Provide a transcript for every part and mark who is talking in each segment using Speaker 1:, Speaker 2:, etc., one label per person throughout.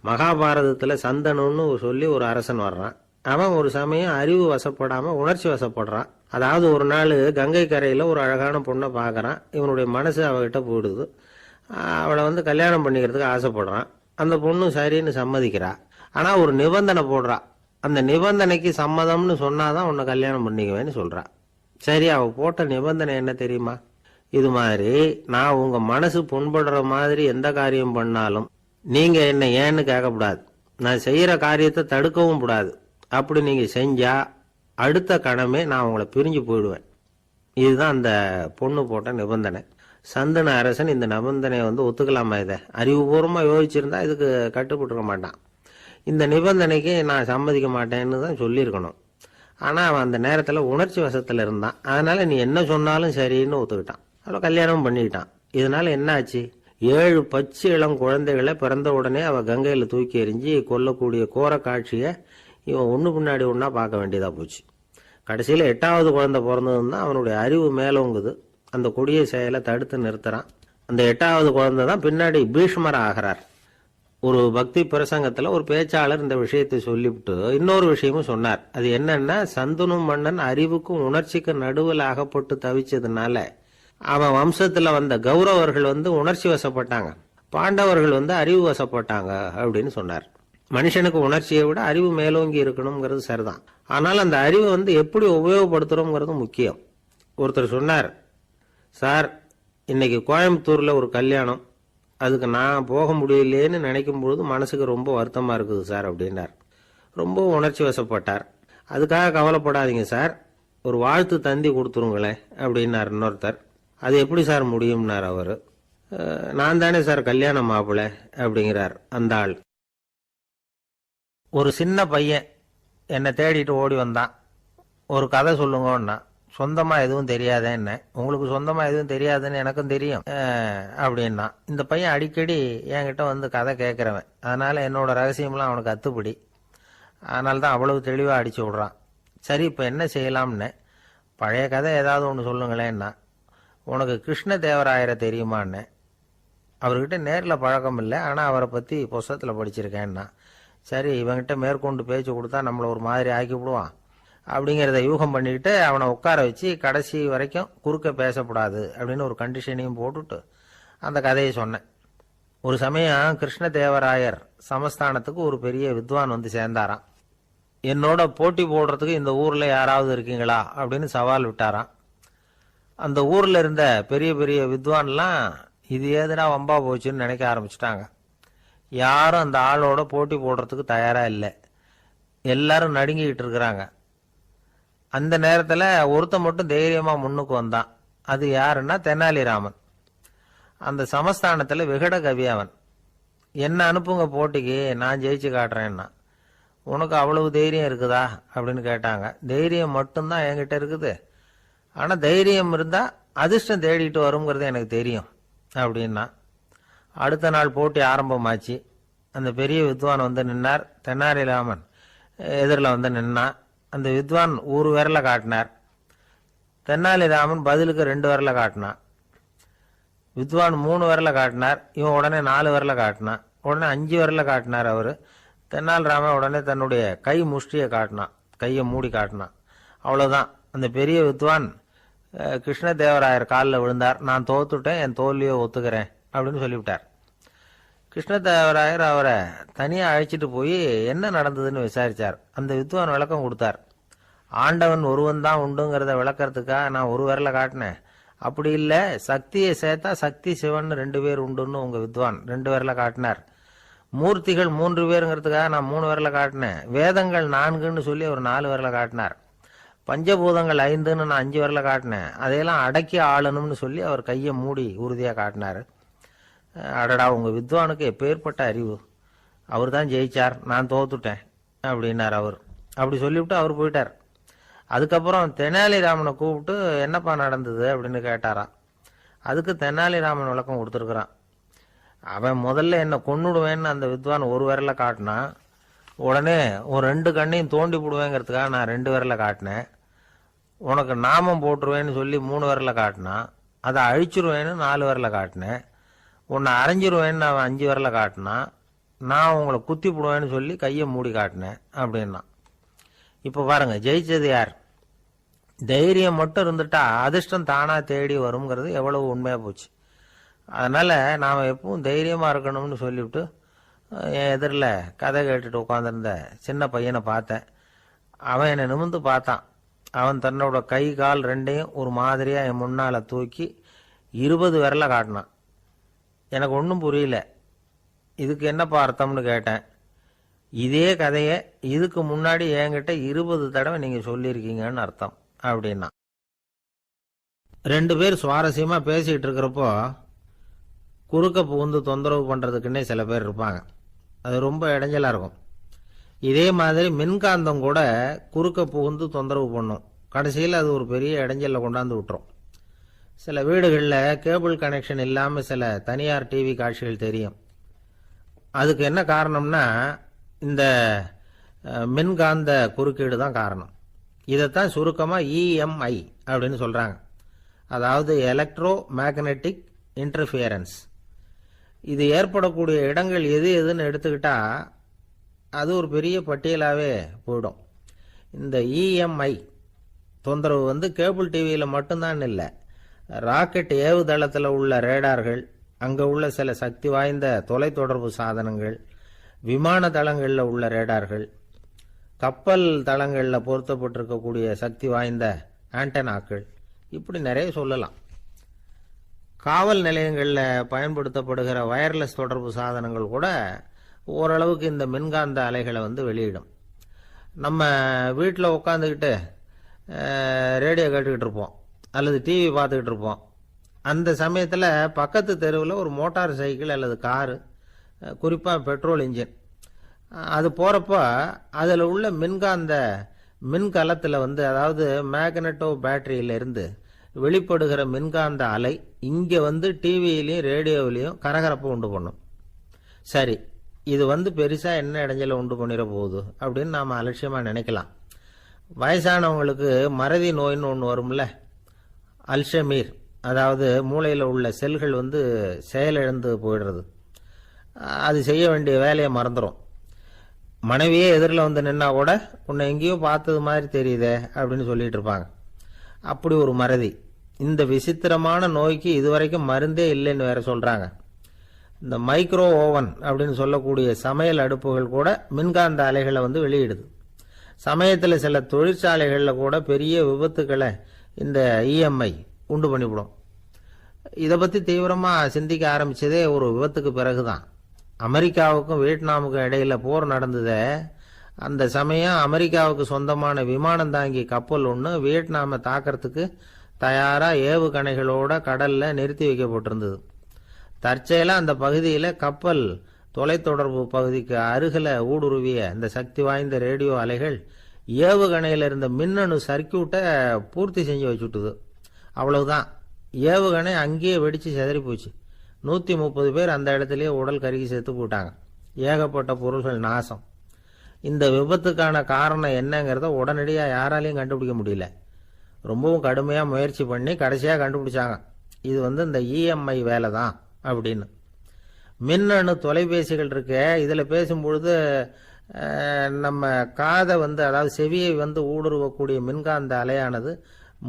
Speaker 1: மகாபாரதத்தில் சந்தனுன்னு சொல்லி ஒரு அரசன் வர்றான். அவன் ஒரு சமயம் அறிவு வசப்படாமல் உணர்ச்சி வசப்படுறான். அதாவது ஒரு நாள் கங்கை கரையில் ஒரு அழகான பொண்ணை பார்க்குறான். இவனுடைய மனசு அவகிட்ட போயிடுது. அவளை கல்யாணம் பண்ணிக்கிறதுக்கு ஆசைப்படுறான். அந்த பொண்ணு சரின்னு சம்மதிக்கிறா. ஆனால் ஒரு நிபந்தனை போடுறா. அந்த நிபந்தனைக்கு சம்மதம்னு சொன்னாதான் உன்னை கல்யாணம் பண்ணிக்குவேன்னு சொல்றா. சரி, அவள் போட்ட நிபந்தனை என்ன தெரியுமா? இது மாதிரி நான் உங்கள் மனசு புண்படுற மாதிரி எந்த காரியம் பண்ணாலும் நீங்கள் என்ன ஏன்னு கேட்கக்கூடாது. நான் செய்கிற காரியத்தை தடுக்கவும் கூடாது. அப்படி நீங்கள் செஞ்சா அடுத்த கணமே நான் உங்களை பிரிஞ்சு போயிடுவேன். இதுதான் அந்த பொண்ணு போட்ட நிபந்தனை. சந்தன அரசன் இந்த நிபந்தனையை ஒத்துக்கலாமா? இதை அறிவுபூர்வமாக யோசிச்சிருந்தா இதுக்கு கட்டுப்பட்டுருக்க மாட்டான். இந்த நிபந்தனைக்கு நான் சம்மதிக்க மாட்டேன்னு தான் சொல்லியிருக்கணும். ஆனால் அவன் அந்த நேரத்தில் உணர்ச்சி வசத்தில் இருந்தான். அதனால நீ என்ன சொன்னாலும் சரின்னு ஒத்துக்கிட்டான். அவளை கல்யாணம் பண்ணிக்கிட்டான். இதனால என்ன ஆச்சு? 7 பச்சை இளம் குழந்தைகளை பிறந்த உடனே அவள் கங்கையில் தூக்கி எறிஞ்சி கொல்லக்கூடிய கோர காட்சியை இவன் ஒன்று பின்னாடி ஒன்றா பார்க்க வேண்டியதாக போச்சு. கடைசியில் 8வது குழந்தை பிறந்ததுன்னு தான் அவனுடைய அறிவு மேலோங்குது. அந்த கொடிய செயலை தடுத்து நிறுத்துறான். அந்த 8வது குழந்தை தான் பின்னாடி பீஷ்மர் ஆகிறார். ஒரு பக்தி பிரசங்கத்தில் ஒரு பேச்சாளர் இந்த விஷயத்தை சொல்லிவிட்டு இன்னொரு விஷயமும் சொன்னார். அது என்னன்னா, சந்தனு மன்னன் அறிவுக்கும் உணர்ச்சிக்கும் நடுவில் அகப்பட்டு தவிச்சதுனால அவன் வம்சத்தில் வந்த கௌரவர்கள் உணர்ச்சி வசப்பட்டாங்க, பாண்டவர்கள் அறிவு வசப்பட்டாங்க அப்படின்னு சொன்னார். மனுஷனுக்கு உணர்ச்சியை விட அறிவு மேலோங்கி இருக்கணுங்கிறது சரிதான். ஆனால் அந்த அறிவை எப்படி உபயோகப்படுத்துறோங்கிறது முக்கியம். ஒருத்தர் சொன்னார், சார் இன்னைக்கு கோயம்புத்தூரில் ஒரு கல்யாணம், அதுக்கு நான் போக முடியலேன்னு நினைக்கும் பொழுது மனசுக்கு ரொம்ப வருத்தமாக இருக்குது சார் அப்படின்னார். ரொம்ப உணர்ச்சி வசப்பட்டார். அதுக்காக கவலைப்படாதீங்க சார், ஒரு வாழ்த்து தந்தி கொடுத்துருங்களேன் அப்படின்னார் இன்னொருத்தர். அது எப்படி சார் முடியும்னார் அவர். நான் தானே சார் கல்யாண மாப்பிள்ளை அப்படிங்கிறார் அந்த ஆள். ஒரு சின்ன பையன் என்னை தேடிட்டு ஓடி வந்தான். ஒரு கதை சொல்லுங்கன்னா, சொந்தமாக எதுவும் தெரியாதே என்ன, உங்களுக்கு சொந்தமாக எதுவும் தெரியாதுன்னு எனக்கும் தெரியும் அப்படின்னா. இந்த பையன் அடிக்கடி என்கிட்ட கதை கேட்குறவன். அதனால் என்னோட ரகசியம்லாம் அவனுக்கு அத்துப்படி. அதனால தான் அவ்வளவு தெளிவாக அடிச்சு விட்றான். சரி, இப்போ என்ன செய்யலாம்னு, பழைய கதை ஏதாவது ஒன்று சொல்லுங்களேன்னா. உனக்கு கிருஷ்ண தேவராயரை தெரியுமான்னு. அவர்கிட்ட நேரில் பழக்கம் இல்லை, ஆனால் அவரை பற்றி புஸ்தகத்தில் படிச்சிருக்கேன்னா. சரி, இவங்கிட்ட மேற்கொண்டு பேச்சு கொடுத்தா நம்மளை ஒரு மாதிரி ஆக்கி விடுவான் அப்படிங்கிறத யூகம் பண்ணிக்கிட்டு அவனை உட்கார வச்சு கடைசி வரைக்கும் குறுக்க பேசக்கூடாது அப்படின்னு ஒரு கண்டிஷனையும் போட்டுட்டு அந்த கதையை சொன்னேன். ஒரு சமயம் கிருஷ்ணதேவராயர் சமஸ்தானத்துக்கு ஒரு பெரிய வித்வான் சேர்ந்தாராம். என்னோட போட்டி போடுறதுக்கு இந்த ஊரில் யாராவது இருக்கீங்களா அப்படின்னு சவால் விட்டாராம். அந்த ஊரில் இருந்த பெரிய பெரிய வித்வான்லாம் இது ஏதுனா வம்பா போச்சுன்னு நினைக்க ஆரம்பிச்சிட்டாங்க. யாரும் அந்த ஆளோட போட்டி போடுறதுக்கு தயாராக இல்லை. எல்லாரும் நடுங்கிக்கிட்டு இருக்கிறாங்க. அந்த நேரத்தில் ஒருத்த மட்டும் தைரியமாக முன்னுக்கு வந்தான். அது யாருன்னா தெனாலிராமன். அந்த சமஸ்தானத்தில் விகட கவி அவன். என்ன அனுப்புங்க போட்டிக்கு, நான் ஜெயிச்சு காட்டுறேன்னா. உனக்கு அவ்வளவு தைரியம் இருக்குதா அப்படின்னு கேட்டாங்க. தைரியம் மட்டும்தான் என்கிட்ட இருக்குது, ஆனால் தைரியம் இருந்தால் அதிர்ஷ்டம் தேடிட்டு வருங்கிறது எனக்கு தெரியும் அப்படின்னா. அடுத்த நாள் போட்டி ஆரம்பமாச்சு. அந்த பெரிய வித்வான் நின்னார். தெனாலிராமன் எதிரில் நின்னான். அந்த வித்வான் ஒரு விரலை காட்டினார். தெனாலிராமன் பதிலுக்கு 2 விரலை காட்டினான். வித்வான் 3 விரலை காட்டினார். இவன் உடனே 4 விரலை காட்டினான். உடனே 5 விரலை காட்டினார் அவர். தெனாலிராமன் உடனே தன்னுடைய கை முஷ்டியை காட்டினான், கையை மூடி காட்டினான். அவ்வளோதான். அந்த பெரிய வித்வான் கிருஷ்ணதேவராயர் காலில் விழுந்தார். நான் தோத்துட்டேன், என் தோல்வியை ஒத்துக்கிறேன் அப்படின்னு சொல்லிவிட்டார். கிருஷ்ணதேவராயர் அவரை தனியாக அழைச்சிட்டு போய் என்ன நடந்ததுன்னு விசாரித்தார். அந்த வித்வான் விளக்கம் கொடுத்தார். ஆண்டவன் ஒருவன் தான் உண்டுங்கிறத விளக்கறதுக்காக நான் ஒரு விரலை காட்டினேன். அப்படி இல்லை, சக்தியை சேர்த்தா சக்தி சிவன் 2 பேர் உண்டுன்னு உங்கள் வித்வான் 2 விரலை காட்டினார். மூர்த்திகள் 3 பேருங்கிறதுக்காக நான் 3 விரலை காட்டினேன். வேதங்கள் 4ன்னு சொல்லி அவர் 4 விரலை காட்டினார். பஞ்சபூதங்கள் 5ன்னு நான் 5 விரலை காட்டினேன். அதையெல்லாம் அடக்கி ஆளணும்னு சொல்லி அவர் கையை மூடி உறுதியாக காட்டினார். அடடா, உங்கள் வித்வானுக்கு எப்பேற்பட்ட அறிவு, அவர் தான் ஜெயிச்சார், நான் தோத்துட்டேன் அப்படின்னார் அவர். அப்படி சொல்லிவிட்டு அவர் போயிட்டார். அதுக்கப்புறம் தெனாலிராமனை கூப்பிட்டு என்னப்பா நடந்தது அப்படின்னு கேட்டாராம். அதுக்கு தெனாலிராமன் விளக்கம் கொடுத்துருக்குறான். அவன் முதல்ல என்னை கொன்னுடுவேன்னு அந்த வித்வான் ஒரு விரலை காட்டினான். உடனே ஒரு 2 கண்ணையும் தோண்டி போடுவேங்கிறதுக்காக நான் 2 விரலை காட்டினேன். உனக்கு நாமம் போட்டுருவேன்னு சொல்லி 3 விரலை காட்டினான். அதை அழிச்சிருவேன்னு 4 விரலை காட்டினேன். உன்னை அரைஞ்சிருவேன்னு அவன் 5 விரலை காட்டினான். நான் உங்களை குத்தி போடுவேன்னு சொல்லி கையை மூடி காட்டினேன் அப்படின்னா. இப்போ பாருங்க, ஜெயிச்சது யார்? தைரியம் மட்டும் இருந்துட்டா அதிர்ஷ்டம் தானா தேடி வருங்கிறது எவ்வளவு உண்மையா போச்சு. அதனால நாம் எப்பவும் தைரியமா இருக்கணும்னு சொல்லிவிட்டு என் எதிரில் கதை கேட்டுட்டு உட்காந்துருந்த சின்ன பையனை பார்த்தேன். அவன் என்னை நிமிர்ந்து பார்த்தான். அவன் தன்னோட கை கால் ரெண்டையும் ஒரு மாதிரியா என் முன்னால தூக்கி 20 விரல காட்டினான். எனக்கு ஒன்றும் புரியல. இதுக்கு என்னப்பா அர்த்தம்னு கேட்டேன். இதே கதையை இதுக்கு முன்னாடி என்கிட்ட 20 தடவை நீங்க சொல்லியிருக்கீங்கன்னு அர்த்தம் அப்படின்னா. 2 பேர் சுவாரஸ்யமா பேசிக்கிட்டு இருக்கிறப்போ குறுக்க புகுந்து தொந்தரவு பண்றதுக்குன்னே சில பேர் இருப்பாங்க. அது ரொம்ப இடைஞ்சலா இருக்கும். இதே மாதிரி மின்காந்தம் கூட குறுக்க புகுந்து தொந்தரவு பண்ணும். கடைசியில் அது ஒரு பெரிய இடைஞ்சல கொண்டாந்து விட்டுரும். சில வீடுகளில் கேபிள் கனெக்ஷன் இல்லாமல் சில தனியார் டிவி காட்சிகள் தெரியும். அதுக்கு என்ன காரணம்னா இந்த மின்காந்த குறுக்கீடு தான் காரணம். இதைத்தான் சுருக்கமாக இஎம்ஐ அப்படின்னு சொல்கிறாங்க. அதாவது எலக்ட்ரோ மேக்னெட்டிக் இன்டர்ஃபியரன்ஸ். இது ஏற்படக்கூடிய இடங்கள் எது எதுன்னு எடுத்துக்கிட்டா அது ஒரு பெரிய பட்டியலாகவே போயிடும். இந்த இஎம்ஐ தொந்தரவு வந்து கேபிள் டிவியில் மட்டும்தான் இல்லை, ராக்கெட் ஏவுதளத்தில் உள்ள ரேடார்கள், அங்கே உள்ள சில சக்தி வாய்ந்த தொலைத்தொடர்பு சாதனங்கள், விமான தளங்களில் உள்ள ரேடார்கள், கப்பல் தளங்களில் பொருத்தப்பட்டிருக்கக்கூடிய சக்தி வாய்ந்த ஆண்டனாக்கள், இப்படி நிறைய சொல்லலாம். காவல் நிலையங்களில் பயன்படுத்தப்படுகிற வயர்லெஸ் தொடர்பு சாதனங்கள் கூட ஓரளவுக்கு இந்த மின்காந்த அலைகளை வந்து வெளியிடும். நம்ம வீட்டில் உட்காந்துக்கிட்டு ரேடியோ கேட்டுக்கிட்டு இருப்போம் அல்லது டிவி பார்த்துக்கிட்டு இருப்போம். அந்த சமயத்தில் பக்கத்து தெருவில் ஒரு மோட்டார் சைக்கிள் அல்லது காரு, குறிப்பாக பெட்ரோல் இன்ஜின், அது போகிறப்போ அதில் உள்ள மின்காந்த மின்கலத்தில் வந்து அதாவது மேக்னட்டோ பேட்டரியிலிருந்து வெளிப்படுகிற மின்காந்த அலை இங்கே வந்து டிவியிலையும் ரேடியோவிலையும் கரகரப்பை உண்டு பண்ணும். சரி, இது வந்து பெருசாக என்ன இடைஞ்சலை உண்டு பண்ணிட போகுது அப்படின்னு நாம் அலட்சியமாக நினைக்கலாம். வயசானவங்களுக்கு மறதி நோயின்னு ஒன்று வரும்ல, அல்ஷமீர், அதாவது மூளையில் உள்ள செல்கள் வந்து செயலிழந்து போயிடுறது. அது செய்ய வேண்டிய வேலையை மறந்துடும். மனைவியே எதிரில் வந்து நின்னா கூட உன்னை எங்கேயோ பார்த்தது மாதிரி தெரியுதே அப்படின்னு சொல்லிட்டு இருப்பாங்க. அப்படி ஒரு மறதி. இந்த விசித்திரமான நோய்க்கு இதுவரைக்கும் மருந்தே இல்லைன்னு வேற சொல்றாங்க. இந்த மைக்ரோ ஓவன் அப்படின்னு சொல்லக்கூடிய சமையல் அடுப்புகள் கூட மின்காந்த அலைகளை வந்து வெளியிடுது. சமயத்தில் சில தொழிற்சாலைகளில் கூட பெரிய விபத்துக்களை இந்த இஎம்ஐ உண்டு பண்ணிவிடும். இதை பற்றி தீவிரமாக சிந்திக்க ஆரம்பிச்சதே ஒரு விபத்துக்கு பிறகுதான். அமெரிக்காவுக்கும் வியட்நாமுக்கும் இடையில போர் நடந்ததே. அந்த சமயம் அமெரிக்காவுக்கு சொந்தமான விமானம் தாங்கி கப்பல் ஒன்று வியட்நாமை தாக்கிறதுக்கு தயாராக ஏவுகணைகளோட கடலில் நிறுத்தி வைக்கப்பட்டிருந்தது. தற்செயலாக அந்த பகுதியில் கப்பல் தொலைத்தொடர்பு பகுதிக்கு அருகில் ஊடுருவிய இந்த சக்தி வாய்ந்த ரேடியோ அலைகள் ஏவுகணையில் இருந்த மின்னணு சர்க்கியூட்டை பூர்த்தி செஞ்சு வச்சுட்டுது. அவ்வளவுதான், ஏவுகணை அங்கேயே வெடித்து சிதறி போச்சு. 130 பேர் அந்த இடத்துலயே உடல் கருகி செத்து போட்டாங்க. ஏகப்பட்ட பொருள்கள் நாசம். இந்த விபத்துக்கான காரணம் என்னங்கிறத உடனடியாக யாராலையும் கண்டுபிடிக்க முடியல. ரொம்பவும் கடுமையாக முயற்சி பண்ணி கடைசியாக கண்டுபிடிச்சாங்க, இது வந்து இந்த இஎம்ஐ வேலை தான் அப்படின்னு. மின்னணு தொலைபேசிகள் இருக்க, இதில் பேசும்பொழுது நம்ம காதை வந்து அதாவது செவியை வந்து ஊடுருவக்கூடிய மின்காந்த அலையானது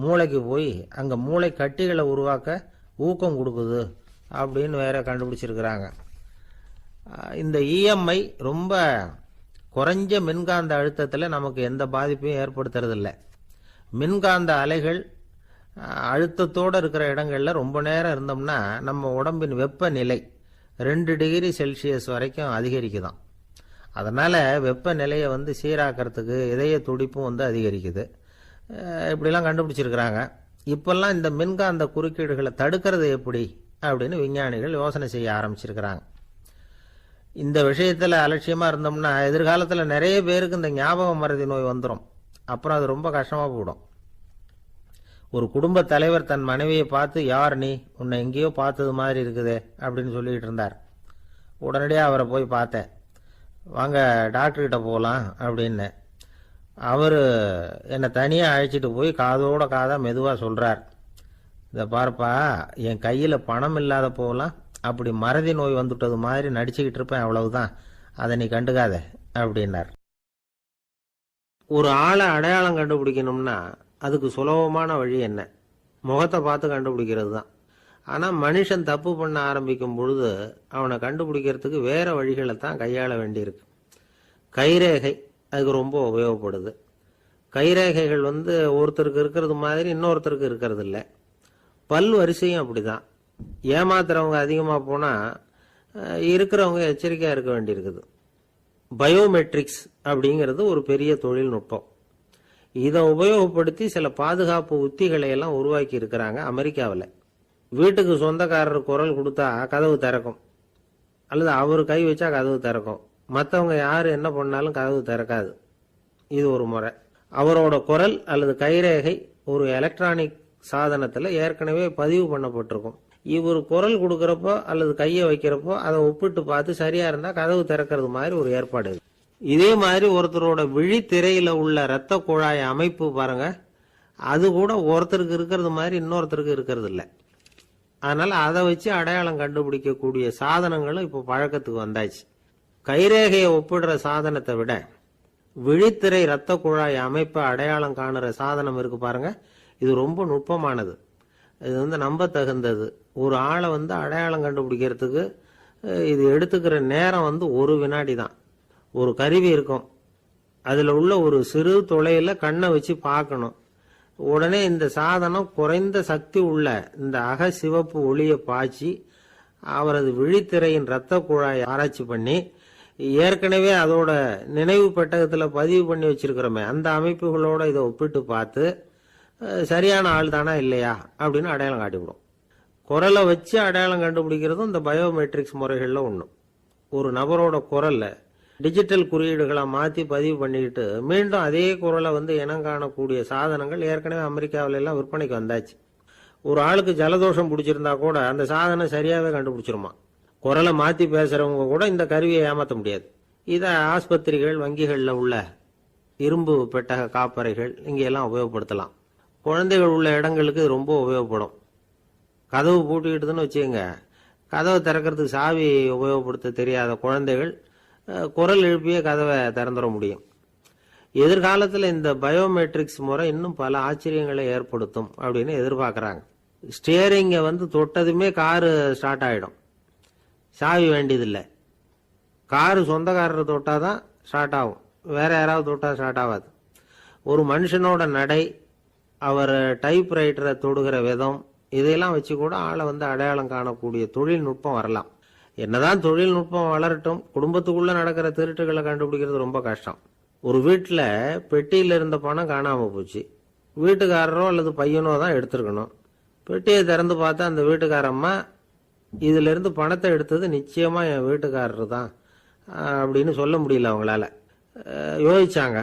Speaker 1: மூளைக்கு போய் அங்கே மூளை கட்டிகளை உருவாக்க ஊக்கம் கொடுக்குது அப்படின்னு வேற கண்டுபிடிச்சிருக்கிறாங்க. இந்த இஎம்ஐ ரொம்ப குறைஞ்ச மின்காந்த அழுத்தத்தில் நமக்கு எந்த பாதிப்பையும் ஏற்படுத்துறதில்லை. மின்காந்த அலைகள் அழுத்தத்தோடு இருக்கிற இடங்களில் ரொம்ப நேரம் இருந்தோம்னா நம்ம உடம்பின் வெப்பநிலை 2 டிகிரி செல்சியஸ் வரைக்கும் அதிகரிக்குதாம். அதனால் வெப்பநிலையை வந்து சீராக்கிறதுக்கு இதய துடிப்பும் வந்து அதிகரிக்குது. இப்படிலாம் கண்டுபிடிச்சிருக்கிறாங்க. இப்பெல்லாம் இந்த மின்காந்த குறுக்கீடுகளை தடுக்கிறது எப்படி அப்படின்னு விஞ்ஞானிகள் யோசனை செய்ய ஆரம்பிச்சிருக்கிறாங்க. இந்த விஷயத்தில் அலட்சியமாக இருந்தோம்னா எதிர்காலத்தில் நிறைய பேருக்கு இந்த ஞாபக மறதி நோய் வந்துடும். அப்புறம் அது ரொம்ப கஷ்டமாக போயிடும். ஒரு குடும்ப தலைவர் தன் மனைவியை பார்த்து, யார் நீ, உன்னை எங்கேயோ பார்த்தது மாதிரி இருக்குதே அப்படின்னு சொல்லிட்டு இருந்தார். உடனடியாக அவரை போய் பார்த்தேன். வாங்க டாக்டர்கிட்ட போகலாம் அப்படின்னு. அவர் என்னை தனியாக அழைச்சிட்டு போய் காதோட காதாக மெதுவாக சொல்கிறார், இதை பார்ப்பா, என் கையில் பணம் இல்லாத போகலாம், அப்படி மறதி நோய் வந்துட்டது மாதிரி நடிச்சுக்கிட்டு இருப்பேன், அவ்வளவுதான். அதை நீ கண்டுக்காத அப்படின்னார். ஒரு ஆளை அடையாளம் கண்டுபிடிக்கணும்னா அதுக்கு சுலபமான வழி என்ன? முகத்தை பார்த்து கண்டுபிடிக்கிறது தான். ஆனால் மனுஷன் தப்பு பண்ண ஆரம்பிக்கும் பொழுது அவனை கண்டுபிடிக்கிறதுக்கு வேற வழிகளை தான் கையாள வேண்டியிருக்கு. கைரேகை அதுக்கு ரொம்ப உபயோகப்படுது. கைரேகைகள் ஒருத்தருக்கு இருக்கிறது மாதிரி இன்னொருத்தருக்கு இருக்கிறது இல்லை. பல் வரிசையும் அப்படிதான். ஏமாத்துறவங்க அதிகமாக போனால் இருக்கிறவங்க எச்சரிக்கையாக இருக்க வேண்டியிருக்குது. பயோமெட்ரிக்ஸ் அப்படிங்கிறது ஒரு பெரிய தொழில்நுட்பம். இதை உபயோகப்படுத்தி சில பாதுகாப்பு உத்திகளை எல்லாம் உருவாக்கி இருக்கிறாங்க அமெரிக்காவில். வீட்டுக்கு சொந்தக்காரர் குரல் கொடுத்தா கதவு திறக்கும், அல்லது அவர் கை வச்சா கதவு திறக்கும். மற்றவங்க யார் என்ன பண்ணாலும் கதவு திறக்காது. இது ஒரு முறை. அவரோட குரல் அல்லது கைரேகை ஒரு எலக்ட்ரானிக் சாதனத்தில் ஏற்கனவே பதிவு பண்ணப்பட்டிருக்கும். இவர் குரல் கொடுக்கறப்போ அல்லது கையை வைக்கிறப்போ அதை ஒப்பிட்டு பார்த்து சரியா இருந்தா கதவு திறக்கிறது மாதிரி ஒரு ஏற்பாடு. இதே மாதிரி ஒருத்தரோட விழித்திரையில உள்ள இரத்த குழாய் அமைப்பு பாருங்க, அது கூட ஒருத்தருக்கு இருக்கிறது மாதிரி இன்னொருத்தருக்கு இருக்கிறது இல்லை. அதனால அதை வச்சு அடையாளம் கண்டுபிடிக்கக்கூடிய சாதனங்களும் இப்போ பழக்கத்துக்கு வந்தாச்சு. கைரேகையை ஒப்பிடுற சாதனத்தை விட விழித்திரை இரத்த குழாய் அமைப்பை அடையாளம் காணுற சாதனம் இருக்கு பாருங்க, இது ரொம்ப நுட்பமானது. இது நம்ப தகுந்தது. ஒரு ஆளை அடையாளம் கண்டுபிடிக்கிறதுக்கு இது எடுத்துக்கிற நேரம் ஒரு வினாடி தான். ஒரு கருவி இருக்கும், அதில் உள்ள ஒரு சிறு துளையில கண்ணை வச்சு பார்க்கணும். உடனே இந்த சாதனம் குறைந்த சக்தி உள்ள இந்த அகசிவப்பு ஒளியை பாய்ச்சி அவரது விழித்திரையின் இரத்த குழாயை ஆராய்ச்சி பண்ணி ஏற்கனவே அதோட நினைவு பெட்டகத்தில் பதிவு பண்ணி வச்சிருக்கிறோமே அந்த அமைப்புகளோட இதை ஒப்பிட்டு பார்த்து சரியான ஆள் தானா இல்லையா அப்படின்னு அடையாளம் காட்டிவிடும். குரலை வச்சு அடையாளம் கண்டுபிடிக்கிறதும் இந்த பயோமெட்ரிக்ஸ் முறைகளில் ஒன்று. ஒரு நபரோட குரல்ல டிஜிட்டல் குறியீடுகளை மாற்றி பதிவு பண்ணிக்கிட்டு மீண்டும் அதே குரலை இனம் காணக்கூடிய சாதனங்கள் ஏற்கனவே அமெரிக்காவில எல்லாம் விற்பனைக்கு வந்தாச்சு. ஒரு ஆளுக்கு ஜலதோஷம் பிடிச்சிருந்தா கூட அந்த சாதனம் சரியாவே கண்டுபிடிச்சிருமா. குரலை மாற்றி பேசுறவங்க கூட இந்த கருவியை ஏமாற்ற முடியாது. இதை ஆஸ்பத்திரிகள், வங்கிகளில் உள்ள இரும்பு பெட்டக காப்பறைகள் இங்கெல்லாம் உபயோகப்படுத்தலாம். குழந்தைகள் உள்ள இடங்களுக்கு இது ரொம்ப உபயோகப்படும். கதவு பூட்டிக்கிட்டுதுன்னு வச்சுக்கோங்க, கதவை திறக்கிறதுக்கு சாவி உபயோகப்படுத்த தெரியாத குழந்தைகள் குரல் எழுப்பிய கதவை திறந்துட முடியும். எதிர்காலத்தில் இந்த பயோமெட்ரிக்ஸ் முறை இன்னும் பல ஆச்சரியங்களை ஏற்படுத்தும் அப்படின்னு எதிர்பார்க்குறாங்க. ஸ்டியரிங்கை தொட்டதுமே காரு ஸ்டார்ட் ஆகிடும், சாவி வேண்டியதில்லை. காரு சொந்தக்காரர் தொட்டாதான் ஸ்டார்ட் ஆகும், வேற யாராவது தொட்டா ஸ்டார்ட் ஆகாது. ஒரு மனுஷனோட நடை, அவர் டைப்ரைட்டரை தொடுகிற விதம், இதையெல்லாம் வச்சு கூட ஆளை அடையாளம் காணக்கூடிய தொழில்நுட்பம் வரலாம். என்னதான் தொழில்நுட்பம் வளரட்டும், குடும்பத்துக்குள்ள நடக்கிற திருட்டுகளை கண்டுபிடிக்கிறது ரொம்ப கஷ்டம். ஒரு வீட்டில் பெட்டியில் இருந்த பணம் காணாமல் போச்சு, வீட்டுக்காரரோ அல்லது பையனோ தான் எடுத்திருக்கணும். பெட்டியை திறந்து பார்த்தா அந்த வீட்டுக்காரம்மா இதுல இருந்து பணத்தை எடுத்தது நிச்சயமா என் வீட்டுக்காரரு தான் அப்படின்னு சொல்ல முடியல அவங்களால. யோசிச்சாங்க,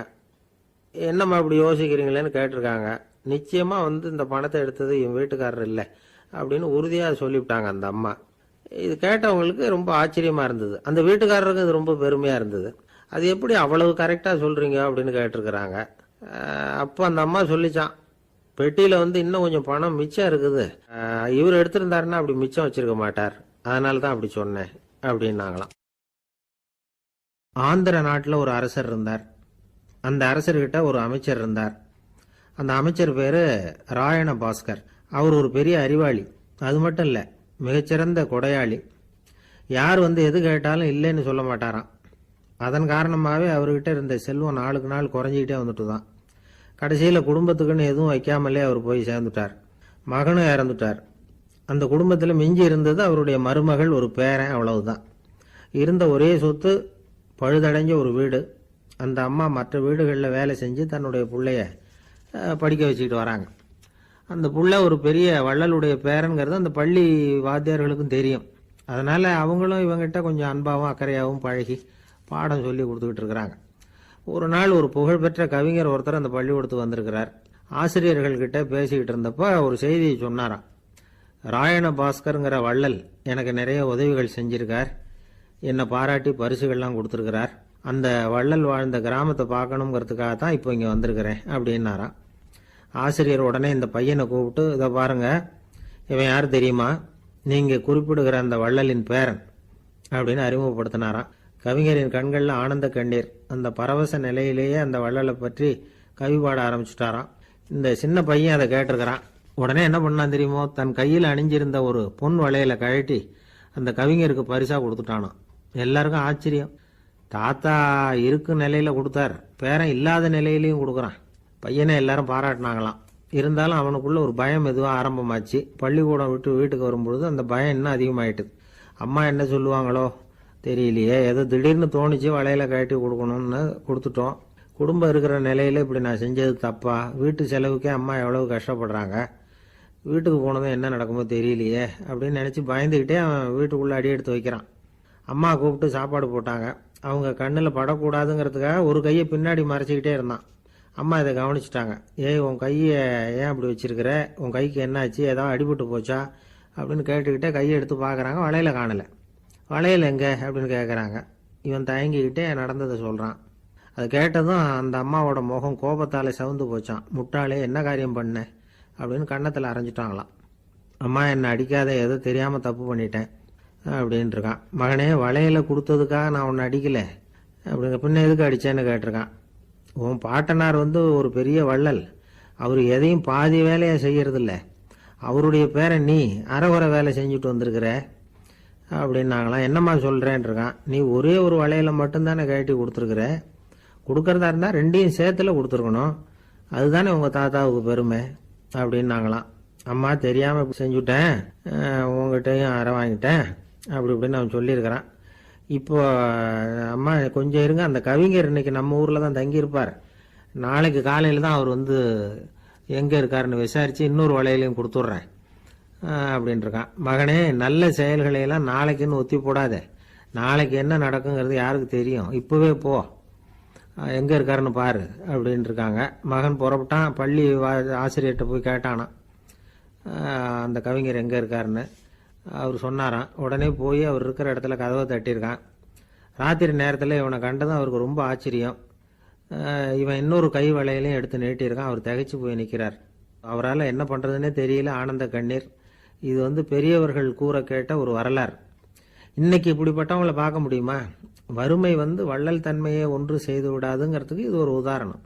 Speaker 1: என்னம்மா இப்படி யோசிக்கிறீங்களேன்னு கேட்டிருக்காங்க. நிச்சயமா இந்த பணத்தை எடுத்தது என் வீட்டுக்காரர் இல்லை அப்படின்னு உறுதியா சொல்லிவிட்டாங்க அந்த அம்மா. இது கேட்டவங்களுக்கு ரொம்ப ஆச்சரியமா இருந்தது, அந்த வீட்டுக்காரருக்கு இது ரொம்ப பெருமையா இருந்தது. அது எப்படி அவ்வளவு கரெக்டா சொல்றீங்க அப்படின்னு கேட்டிருக்கிறாங்க. அப்போ அந்த அம்மா சொல்லிச்சான், பெட்டியில இன்னும் கொஞ்சம் பணம் மிச்சம் இருக்குது, இவர் எடுத்திருந்தாருன்னா அப்படி மிச்சம் வச்சிருக்க மாட்டார், அதனால தான் அப்படி சொன்னேன் அப்படின்னாங்களாம். ஆந்திர நாட்டில் ஒரு அரசர் இருந்தார். அந்த அரசர்கிட்ட ஒரு அமைச்சர் இருந்தார். அந்த அமைச்சர் பேரு ராயண பாஸ்கர். அவர் ஒரு பெரிய அறிவாளி. அது மட்டும் இல்லை, மிகச்சிறந்த கொடையாளி. யார் எது கேட்டாலும் இல்லைன்னு சொல்ல மாட்டாராம். அதன் காரணமாகவே அவர்கிட்ட இருந்த செல்வம் நாளுக்கு நாள் குறைஞ்சிக்கிட்டே வந்துட்டு தான். கடைசியில் குடும்பத்துக்குன்னு எதுவும் வைக்காமலே அவர் போய் சேர்ந்துட்டார். மகனும் இறந்துட்டார். அந்த குடும்பத்தில் மிஞ்சி இருந்தது அவருடைய மருமகள், ஒரு பேரன், அவ்வளவுதான். இருந்த ஒரே சொத்து பழுதடைஞ்ச ஒரு வீடு. அந்த அம்மா மற்ற வீடுகளில் வேலை செஞ்சு தன்னுடைய பிள்ளைய படிக்க வச்சுக்கிட்டு வராங்க. அந்த புள்ள ஒரு பெரிய வள்ளலுடைய பேரன்கிறது அந்த பள்ளி வாத்தியார்களுக்கும் தெரியும். அதனால அவங்களும் இவங்கிட்ட கொஞ்சம் அன்பாகவும் அக்கறையாகவும் பழகி பாடம் சொல்லி கொடுத்துக்கிட்டு இருக்கிறாங்க. ஒரு நாள் ஒரு புகழ்பெற்ற கவிஞர் ஒருத்தர் அந்த பள்ளிக்கூடத்துக்கு வந்திருக்கிறார். ஆசிரியர்கள்கிட்ட பேசிக்கிட்டு இருந்தப்ப ஒரு செய்தியை சொன்னாராம். ராயண பாஸ்கருங்கிற வள்ளல் எனக்கு நிறைய உதவிகள் செஞ்சிருக்கார், என்னை பாராட்டி பரிசுகள்லாம் கொடுத்துருக்கிறார். அந்த வள்ளல் வாழ்ந்த கிராமத்தை பார்க்கணுங்கிறதுக்காக தான் இப்போ இங்கே வந்திருக்கிறேன் அப்படின்னாராம். ஆசிரியர் உடனே இந்த பையனை கூப்பிட்டு, இதை பாருங்க, இவன் யார் தெரியுமா, நீங்கள் குறிப்பிடுகிற அந்த வள்ளலின் பேரன் அப்படின்னு அறிமுகப்படுத்தினாராம். கவிஞரின் கண்களில் ஆனந்த கண்ணீர். அந்த பரவச நிலையிலேயே அந்த வள்ளலை பற்றி கவி பாட ஆரம்பிச்சுட்டாராம். இந்த சின்ன பையன் அதை கேட்டிருக்கிறான். உடனே என்ன பண்ணான் தெரியுமோ, தன் கையில் அணிஞ்சிருந்த ஒரு பொன் வளையலை கழட்டி அந்த கவிஞருக்கு பரிசா கொடுத்துட்டானாம். எல்லாருக்கும் ஆச்சரியம். தாத்தா இருக்கும் நிலையில கொடுத்தார், பேரன் இல்லாத நிலையிலையும் கொடுக்குறான். பையனை எல்லாரும் பாராட்டினாங்களாம். இருந்தாலும் அவனுக்குள்ள ஒரு பயம் எதுவும் ஆரம்பமாச்சு. பள்ளிக்கூடம் விட்டு வீட்டுக்கு வரும்பொழுது அந்த பயம் இன்னும் அதிகமாயிட்டுது. அம்மா என்ன சொல்லுவாங்களோ தெரியலையே, ஏதோ திடீர்னு தோணிச்சு வளையல கழட்டி கொடுக்கணும்னு கொடுத்துட்டோம். குடும்பம் இருக்கிற நிலையில இப்படி நான் செஞ்சது தப்பா? வீட்டு செலவுக்கே அம்மா எவ்வளவு கஷ்டப்படுறாங்க, வீட்டுக்கு போனதும் என்ன நடக்குமோ தெரியலையே அப்படின்னு நினைச்சு பயந்துக்கிட்டே அவன் வீட்டுக்குள்ள அடி எடுத்து வைக்கிறான். அம்மா கூப்பிட்டு சாப்பாடு போட்டாங்க. அவங்க கண்ணில் படக்கூடாதுங்கிறதுக்காக ஒரு கையை பின்னாடி மறைச்சிக்கிட்டே இருந்தான். அம்மா இதை கவனிச்சிட்டாங்க. ஏய், உன் கையை ஏன் அப்படி வச்சிருக்கிற, உன் கைக்கு என்னாச்சு, ஏதாவது அடிபட்டு போச்சா அப்படின்னு கேட்டுக்கிட்டே கையை எடுத்து பார்க்குறாங்க. வளையல காணலை. வளையல் எங்கே அப்படின்னு கேட்குறாங்க. இவன் தயங்கிக்கிட்டே நடந்ததை சொல்கிறான். அதை கேட்டதும் அந்த அம்மாவோட முகம் கோபத்தால் சவுந்து போச்சான். முட்டாளே, என்ன காரியம் பண்ண அப்படின்னு கன்னத்தில் அரைஞ்சிட்டாங்களாம். அம்மா, என்னை அடிக்காத, ஏதோ தெரியாமல் தப்பு பண்ணிட்டேன் அப்படின்ட்டு இருக்கான். மகனே, வளையல கொடுத்ததுக்காக நான் உன்னை அடிக்கலை அப்படிங்க, பின்ன எதுக்கு அடித்தேன்னு கேட்டிருக்கான். உன் பாட்டனார் ஒரு பெரிய வள்ளல், அவர் எதையும் பாதி வேலையை செய்யறதில்ல. அவருடைய பேரை நீ அரைகுறை வேலை செஞ்சுட்டு வந்திருக்கிற அப்படின்னாங்களாம். என்னம்மா சொல்கிறேன் இருக்கான். நீ ஒரே ஒரு வளையலை மட்டும்தானே கழட்டி கொடுத்துருக்குற, கொடுக்கறதா இருந்தால் ரெண்டையும் சேர்த்துல கொடுத்துருக்கணும், அதுதானே உங்கள் தாத்தாவுக்கு பெருமை அப்படின்னாங்களாம். அம்மா, தெரியாமல் செஞ்சுட்டேன், உங்ககிட்டையும் அரை வாங்கிட்டேன் அப்படி இப்படின்னு அவன் சொல்லியிருக்கிறான். இப்போ அம்மா கொஞ்சம் இருங்க, அந்த கவிஞர் இன்னைக்கு நம்ம ஊரில் தான் தங்கியிருப்பார், நாளைக்கு காலையில் தான் அவர் எங்கே இருக்காருன்னு விசாரித்து இன்னொரு வளையலையும் கொடுத்துட்றேன் அப்படின்ட்டுருக்கான். மகனே, நல்ல செயல்களையெல்லாம் நாளைக்குன்னு ஒத்தி போடாத, நாளைக்கு என்ன நடக்குங்கிறது யாருக்கு தெரியும், இப்போவே போ, எங்கே இருக்காருன்னு பாரு அப்படின்ட்டு இருக்காங்க. மகன் புறப்பட்டான். பள்ளி ஆசிரியர்கிட்ட போய் கேட்டானான் அந்த கவிஞர் எங்கே இருக்காருன்னு. அவர் சொன்னாராம். உடனே போய் அவர் இருக்கிற இடத்துல கதவை தட்டியிருக்கான். ராத்திரி நேரத்தில் இவனை கண்டதும் அவருக்கு ரொம்ப ஆச்சரியம். இவன் இன்னொரு கை வளையலையும் எடுத்து நீட்டியிருக்கான். அவர் திகைச்சு போய் நிற்கிறார். அவரால் என்ன பண்ணுறதுன்னே தெரியல, ஆனந்த கண்ணீர். இது பெரியவர்கள் கூற கேட்ட ஒரு வரலாறு. இன்னைக்கு இப்படிப்பட்டவங்களை பார்க்க முடியுமா? வறுமை வள்ளல் தன்மையை ஒன்று செய்து விடாதுங்கிறதுக்கு இது ஒரு உதாரணம்.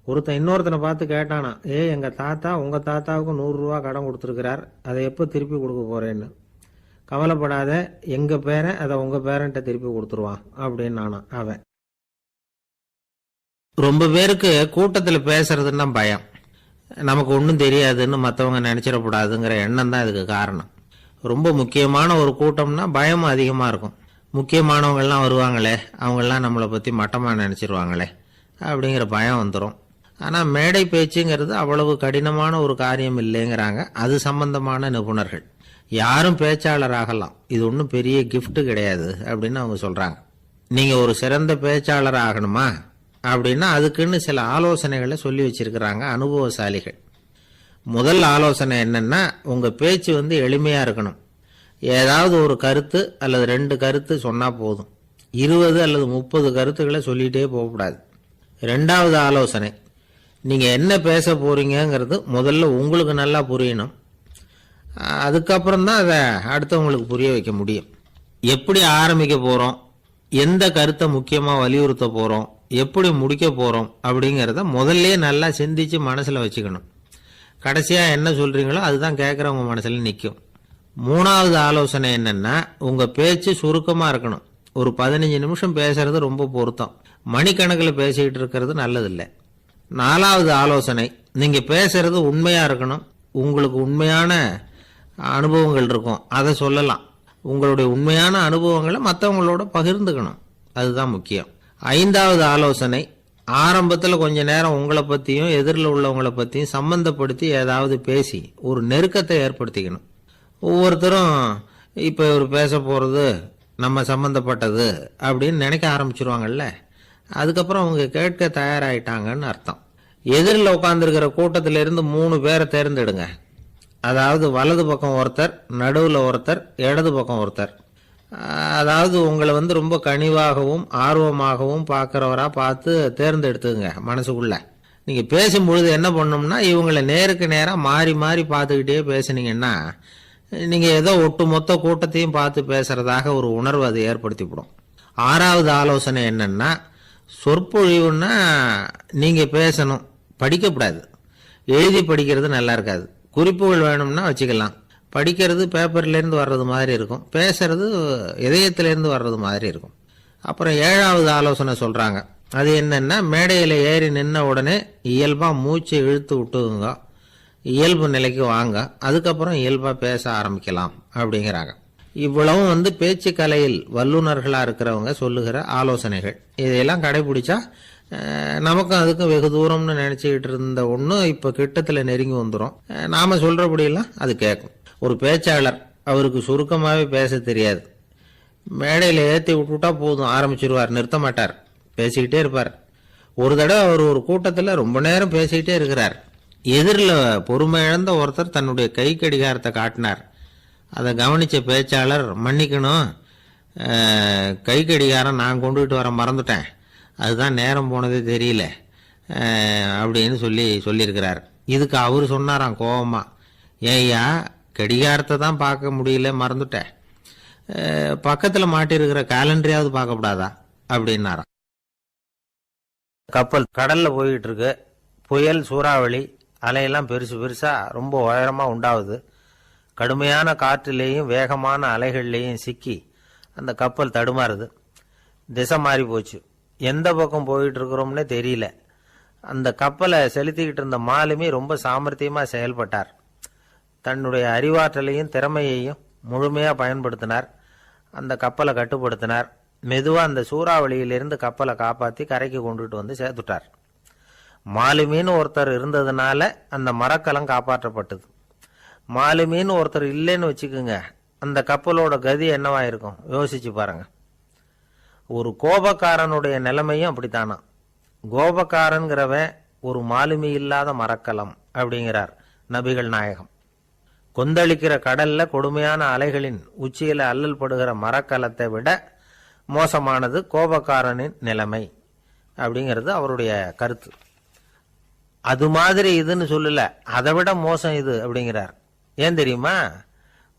Speaker 1: ஒருத்தன் இன்னொருத்தனை பார்த்து கேட்டானா, எங்க தாத்தா உங்க தாத்தாவுக்கு 100 ரூபா கடன் கொடுத்துருக்கிறார், அதை எப்போ திருப்பி கொடுக்க போறேன்னு. கவலைப்படாத, எங்க பேரன் அதை உங்க பேரன்ட்ட திருப்பி கொடுத்துருவான் அப்படின்னு அவன். ரொம்ப பேருக்கு கூட்டத்தில் பேசுறதுன்னா பயம், நமக்கு ஒன்றும் தெரியாதுன்னு மற்றவங்க நினைச்சிடக்கூடாதுங்கிற எண்ணம் தான் இதுக்கு காரணம். ரொம்ப முக்கியமான ஒரு கூட்டம்னா பயமும் அதிகமாக இருக்கும். முக்கியமானவங்கள்லாம் வருவாங்களே, அவங்கெல்லாம் நம்மளை பற்றி மட்டமாக நினச்சிருவாங்களே அப்படிங்கிற பயம் வந்துடும். ஆனால் மேடை பேச்சுங்கிறது அவ்வளவு கடினமான ஒரு காரியம் இல்லைங்கிறாங்க அது சம்பந்தமான நிபுணர்கள். யாரும் பேச்சாளர் ஆகலாம், இது ஒன்றும் பெரிய கிஃப்ட் கிடையாது அப்படின்னு அவங்க சொல்கிறாங்க. நீங்கள் ஒரு சிறந்த பேச்சாளர் ஆகணுமா அப்படின்னா அதுக்குன்னு சில ஆலோசனைகளை சொல்லி வச்சிருக்கிறாங்க அனுபவசாலிகள். முதல் ஆலோசனை என்னன்னா, உங்கள் பேச்சு எளிமையாக இருக்கணும். ஏதாவது ஒரு கருத்து அல்லது 2 கருத்து சொன்னால் போதும். 20 அல்லது 30 கருத்துக்களை சொல்லிகிட்டே போகக்கூடாது. 2வது ஆலோசனை, நீங்கள் என்ன பேச போறீங்கிறது முதல்ல உங்களுக்கு நல்லா புரியணும். அதுக்கப்புறம் தான் அதை அடுத்தவங்களுக்கு புரிய வைக்க முடியும். எப்படி ஆரம்பிக்க போகிறோம், எந்த கருத்தை முக்கியமாக வலியுறுத்த போகிறோம், எப்படி முடிக்க போகிறோம் அப்படிங்கிறத முதல்ல நல்லா சிந்திச்சு மனசில் வச்சுக்கணும். கடைசியாக என்ன சொல்கிறீங்களோ அதுதான் கேட்குறவங்க மனசில் நிற்கும். 3வது ஆலோசனை என்னன்னா, உங்கள் பேச்சு சுருக்கமாக இருக்கணும். ஒரு 15 நிமிஷம் பேசுறது ரொம்ப பொருத்தம். மணிக்கணக்கில் பேசிக்கிட்டு இருக்கிறது நல்லதில்லை. 4வது ஆலோசனை, நீங்கள் பேசுறது உண்மையாக இருக்கணும். உங்களுக்கு உண்மையான அனுபவங்கள் இருக்கும், அதை சொல்லலாம். உங்களுடைய உண்மையான அனுபவங்களை மற்றவங்களோட பகிர்ந்துக்கணும், அதுதான் முக்கியம். 5வது ஆலோசனை, ஆரம்பத்தில் கொஞ்ச நேரம் உங்களை பற்றியும் எதிரில் உள்ளவங்களை பற்றியும் சம்பந்தப்படுத்தி ஏதாவது பேசி ஒரு நெருக்கத்தை ஏற்படுத்திக்கணும். ஒவ்வொருத்தரும் இப்போ இவர் பேச போகிறது நம்ம சம்பந்தப்பட்டது அப்படின்னு நினைக்க ஆரம்பிச்சிருவாங்கல்ல, அதுக்கப்புறம் அவங்க கேட்க தயாராகிட்டாங்கன்னு அர்த்தம். எதிரில் உட்காந்துருக்கிற கூட்டத்திலிருந்து 3 பேரை தேர்ந்தெடுங்க. அதாவது வலது பக்கம் ஒருத்தர், நடுவில் ஒருத்தர், இடது பக்கம் ஒருத்தர். அதாவது உங்களை ரொம்ப கனிவாகவும் ஆர்வமாகவும் பார்க்குறவராக பார்த்து தேர்ந்தெடுத்துங்க மனசுக்குள்ள. நீங்கள் பேசும்பொழுது என்ன பண்ணணும்னா, இவங்களை நேருக்கு நேராக மாறி மாறி பார்த்துக்கிட்டே பேசுனீங்கன்னா நீங்கள் ஏதோ ஒட்டு மொத்த கூட்டத்தையும் பார்த்து பேசுறதாக ஒரு உணர்வு அதை ஏற்படுத்திவிடும். 6வது ஆலோசனை என்னன்னா, சொற்பொழிவுன்னா நீங்கள் பேசணும், படிக்கக்கூடாது. எழுதி படிக்கிறது நல்லா இருக்காது. குறிப்புகள் வேணும்னா வச்சுக்கலாம். படிக்கிறது பேப்பர்லேருந்து வர்றது மாதிரி இருக்கும், பேசுறது இதயத்திலேருந்து வர்றது மாதிரி இருக்கும். அப்புறம் 7வது ஆலோசனை சொல்கிறாங்க. அது என்னென்னா, மேடையில் ஏறி நின்ன உடனே இயல்பாக மூச்சை இழுத்து விட்டுங்க, இயல்பு நிலைக்கு வாங்க, அதுக்கப்புறம் இயல்பாக பேச ஆரம்பிக்கலாம் அப்படிங்கிறாங்க. இவ்வளவும் பேச்சு கலையில் வல்லுநர்களாக இருக்கிறவங்க சொல்லுகிற ஆலோசனைகள். இதையெல்லாம் கடைபிடிச்சா நமக்கும் அதுக்கும் வெகு தூரம்னு நினச்சிக்கிட்டு இருந்த ஒன்று இப்போ கிட்டத்தில் நெருங்கி வந்துடும். நாம் சொல்கிறபடியெல்லாம் அது கேட்கும். ஒரு பேச்சாளர், அவருக்கு சுருக்கமாகவே பேச தெரியாது. மேடையில் ஏற்றி விட்டுவிட்டா போதும், ஆரம்பிச்சிருவார், நிறுத்த மாட்டார், பேசிக்கிட்டே இருப்பார். ஒரு தடவை அவர் ஒரு கூட்டத்தில் ரொம்ப நேரம் பேசிக்கிட்டே இருக்கிறார். எதிரில் பொறுமை இழந்த ஒருத்தர் தன்னுடைய கை கடிகாரத்தை காட்டினார். அதை கவனித்த பேச்சாளர், மன்னிக்கணும், கை கடிகாரம் நான் கொண்டுகிட்டு வர மறந்துட்டேன், அதுதான் நேரம் போனதே தெரியல அப்படின்னு சொல்லியிருக்கிறார். இதுக்கு அவர் சொன்னாராம் கோபமா, ஏய்யா கடிகாரத்தை தான் பார்க்க முடியல, மறந்துட்டேன், பக்கத்தில் மாட்டிருக்கிற கேலண்டரையாவது பார்க்கக்கூடாதா அப்படின்னாராம். கப்பல் கடல்ல போயிட்டு இருக்கு. புயல், சூறாவளி, அலையெல்லாம் பெருசு பெருசா ரொம்ப உயரமா உண்டாகுது. கடுமையான காற்றிலேயும் வேகமான அலைகள்லேயும் சிக்கி அந்த கப்பல் தடுமாறுது. திசை மாறி போச்சு. எந்த பக்கம் போயிட்டு இருக்கிறோம்னே தெரியல. அந்த கப்பலை செலுத்திக்கிட்டு இருந்த மாலுமி ரொம்ப சாமர்த்தியமாக செயல்பட்டார். தன்னுடைய அறிவாற்றலையும் திறமையையும் முழுமையாக பயன்படுத்தினார். அந்த கப்பலை கட்டுப்படுத்தினார். மெதுவாக அந்த சூறாவளியிலிருந்து கப்பலை காப்பாற்றி கரைக்கு கொண்டுட்டு வந்து சேர்த்துட்டார். மாலுமின்னு ஒருத்தர் இருந்ததுனால அந்த மரக்கலம் காப்பாற்றப்பட்டது. மாலுமின்னு ஒருத்தர் இல்லைன்னு வச்சுக்கோங்க, அந்த கப்பலோட கதி என்னவாயிருக்கும் யோசிச்சு பாருங்க. ஒரு கோபக்காரனுடைய நிலைமையும் அப்படித்தானா. கோபக்காரன்கிறவன் ஒரு மாலுமி இல்லாத மரக்கலம் அப்படிங்கிறார் நபிகள் நாயகம். கொந்தளிக்கிற கடல்ல கொடுமையான அலைகளின் உச்சியில அல்லல் படுகிற மரக்கலத்தை விட மோசமானது கோபக்காரனின் நிலைமை அப்படிங்கிறது அவருடைய கருத்து. அது மாதிரி இதுன்னு சொல்லல, அதை விட மோசம் இது அப்படிங்கிறார். ஏன் தெரியுமா?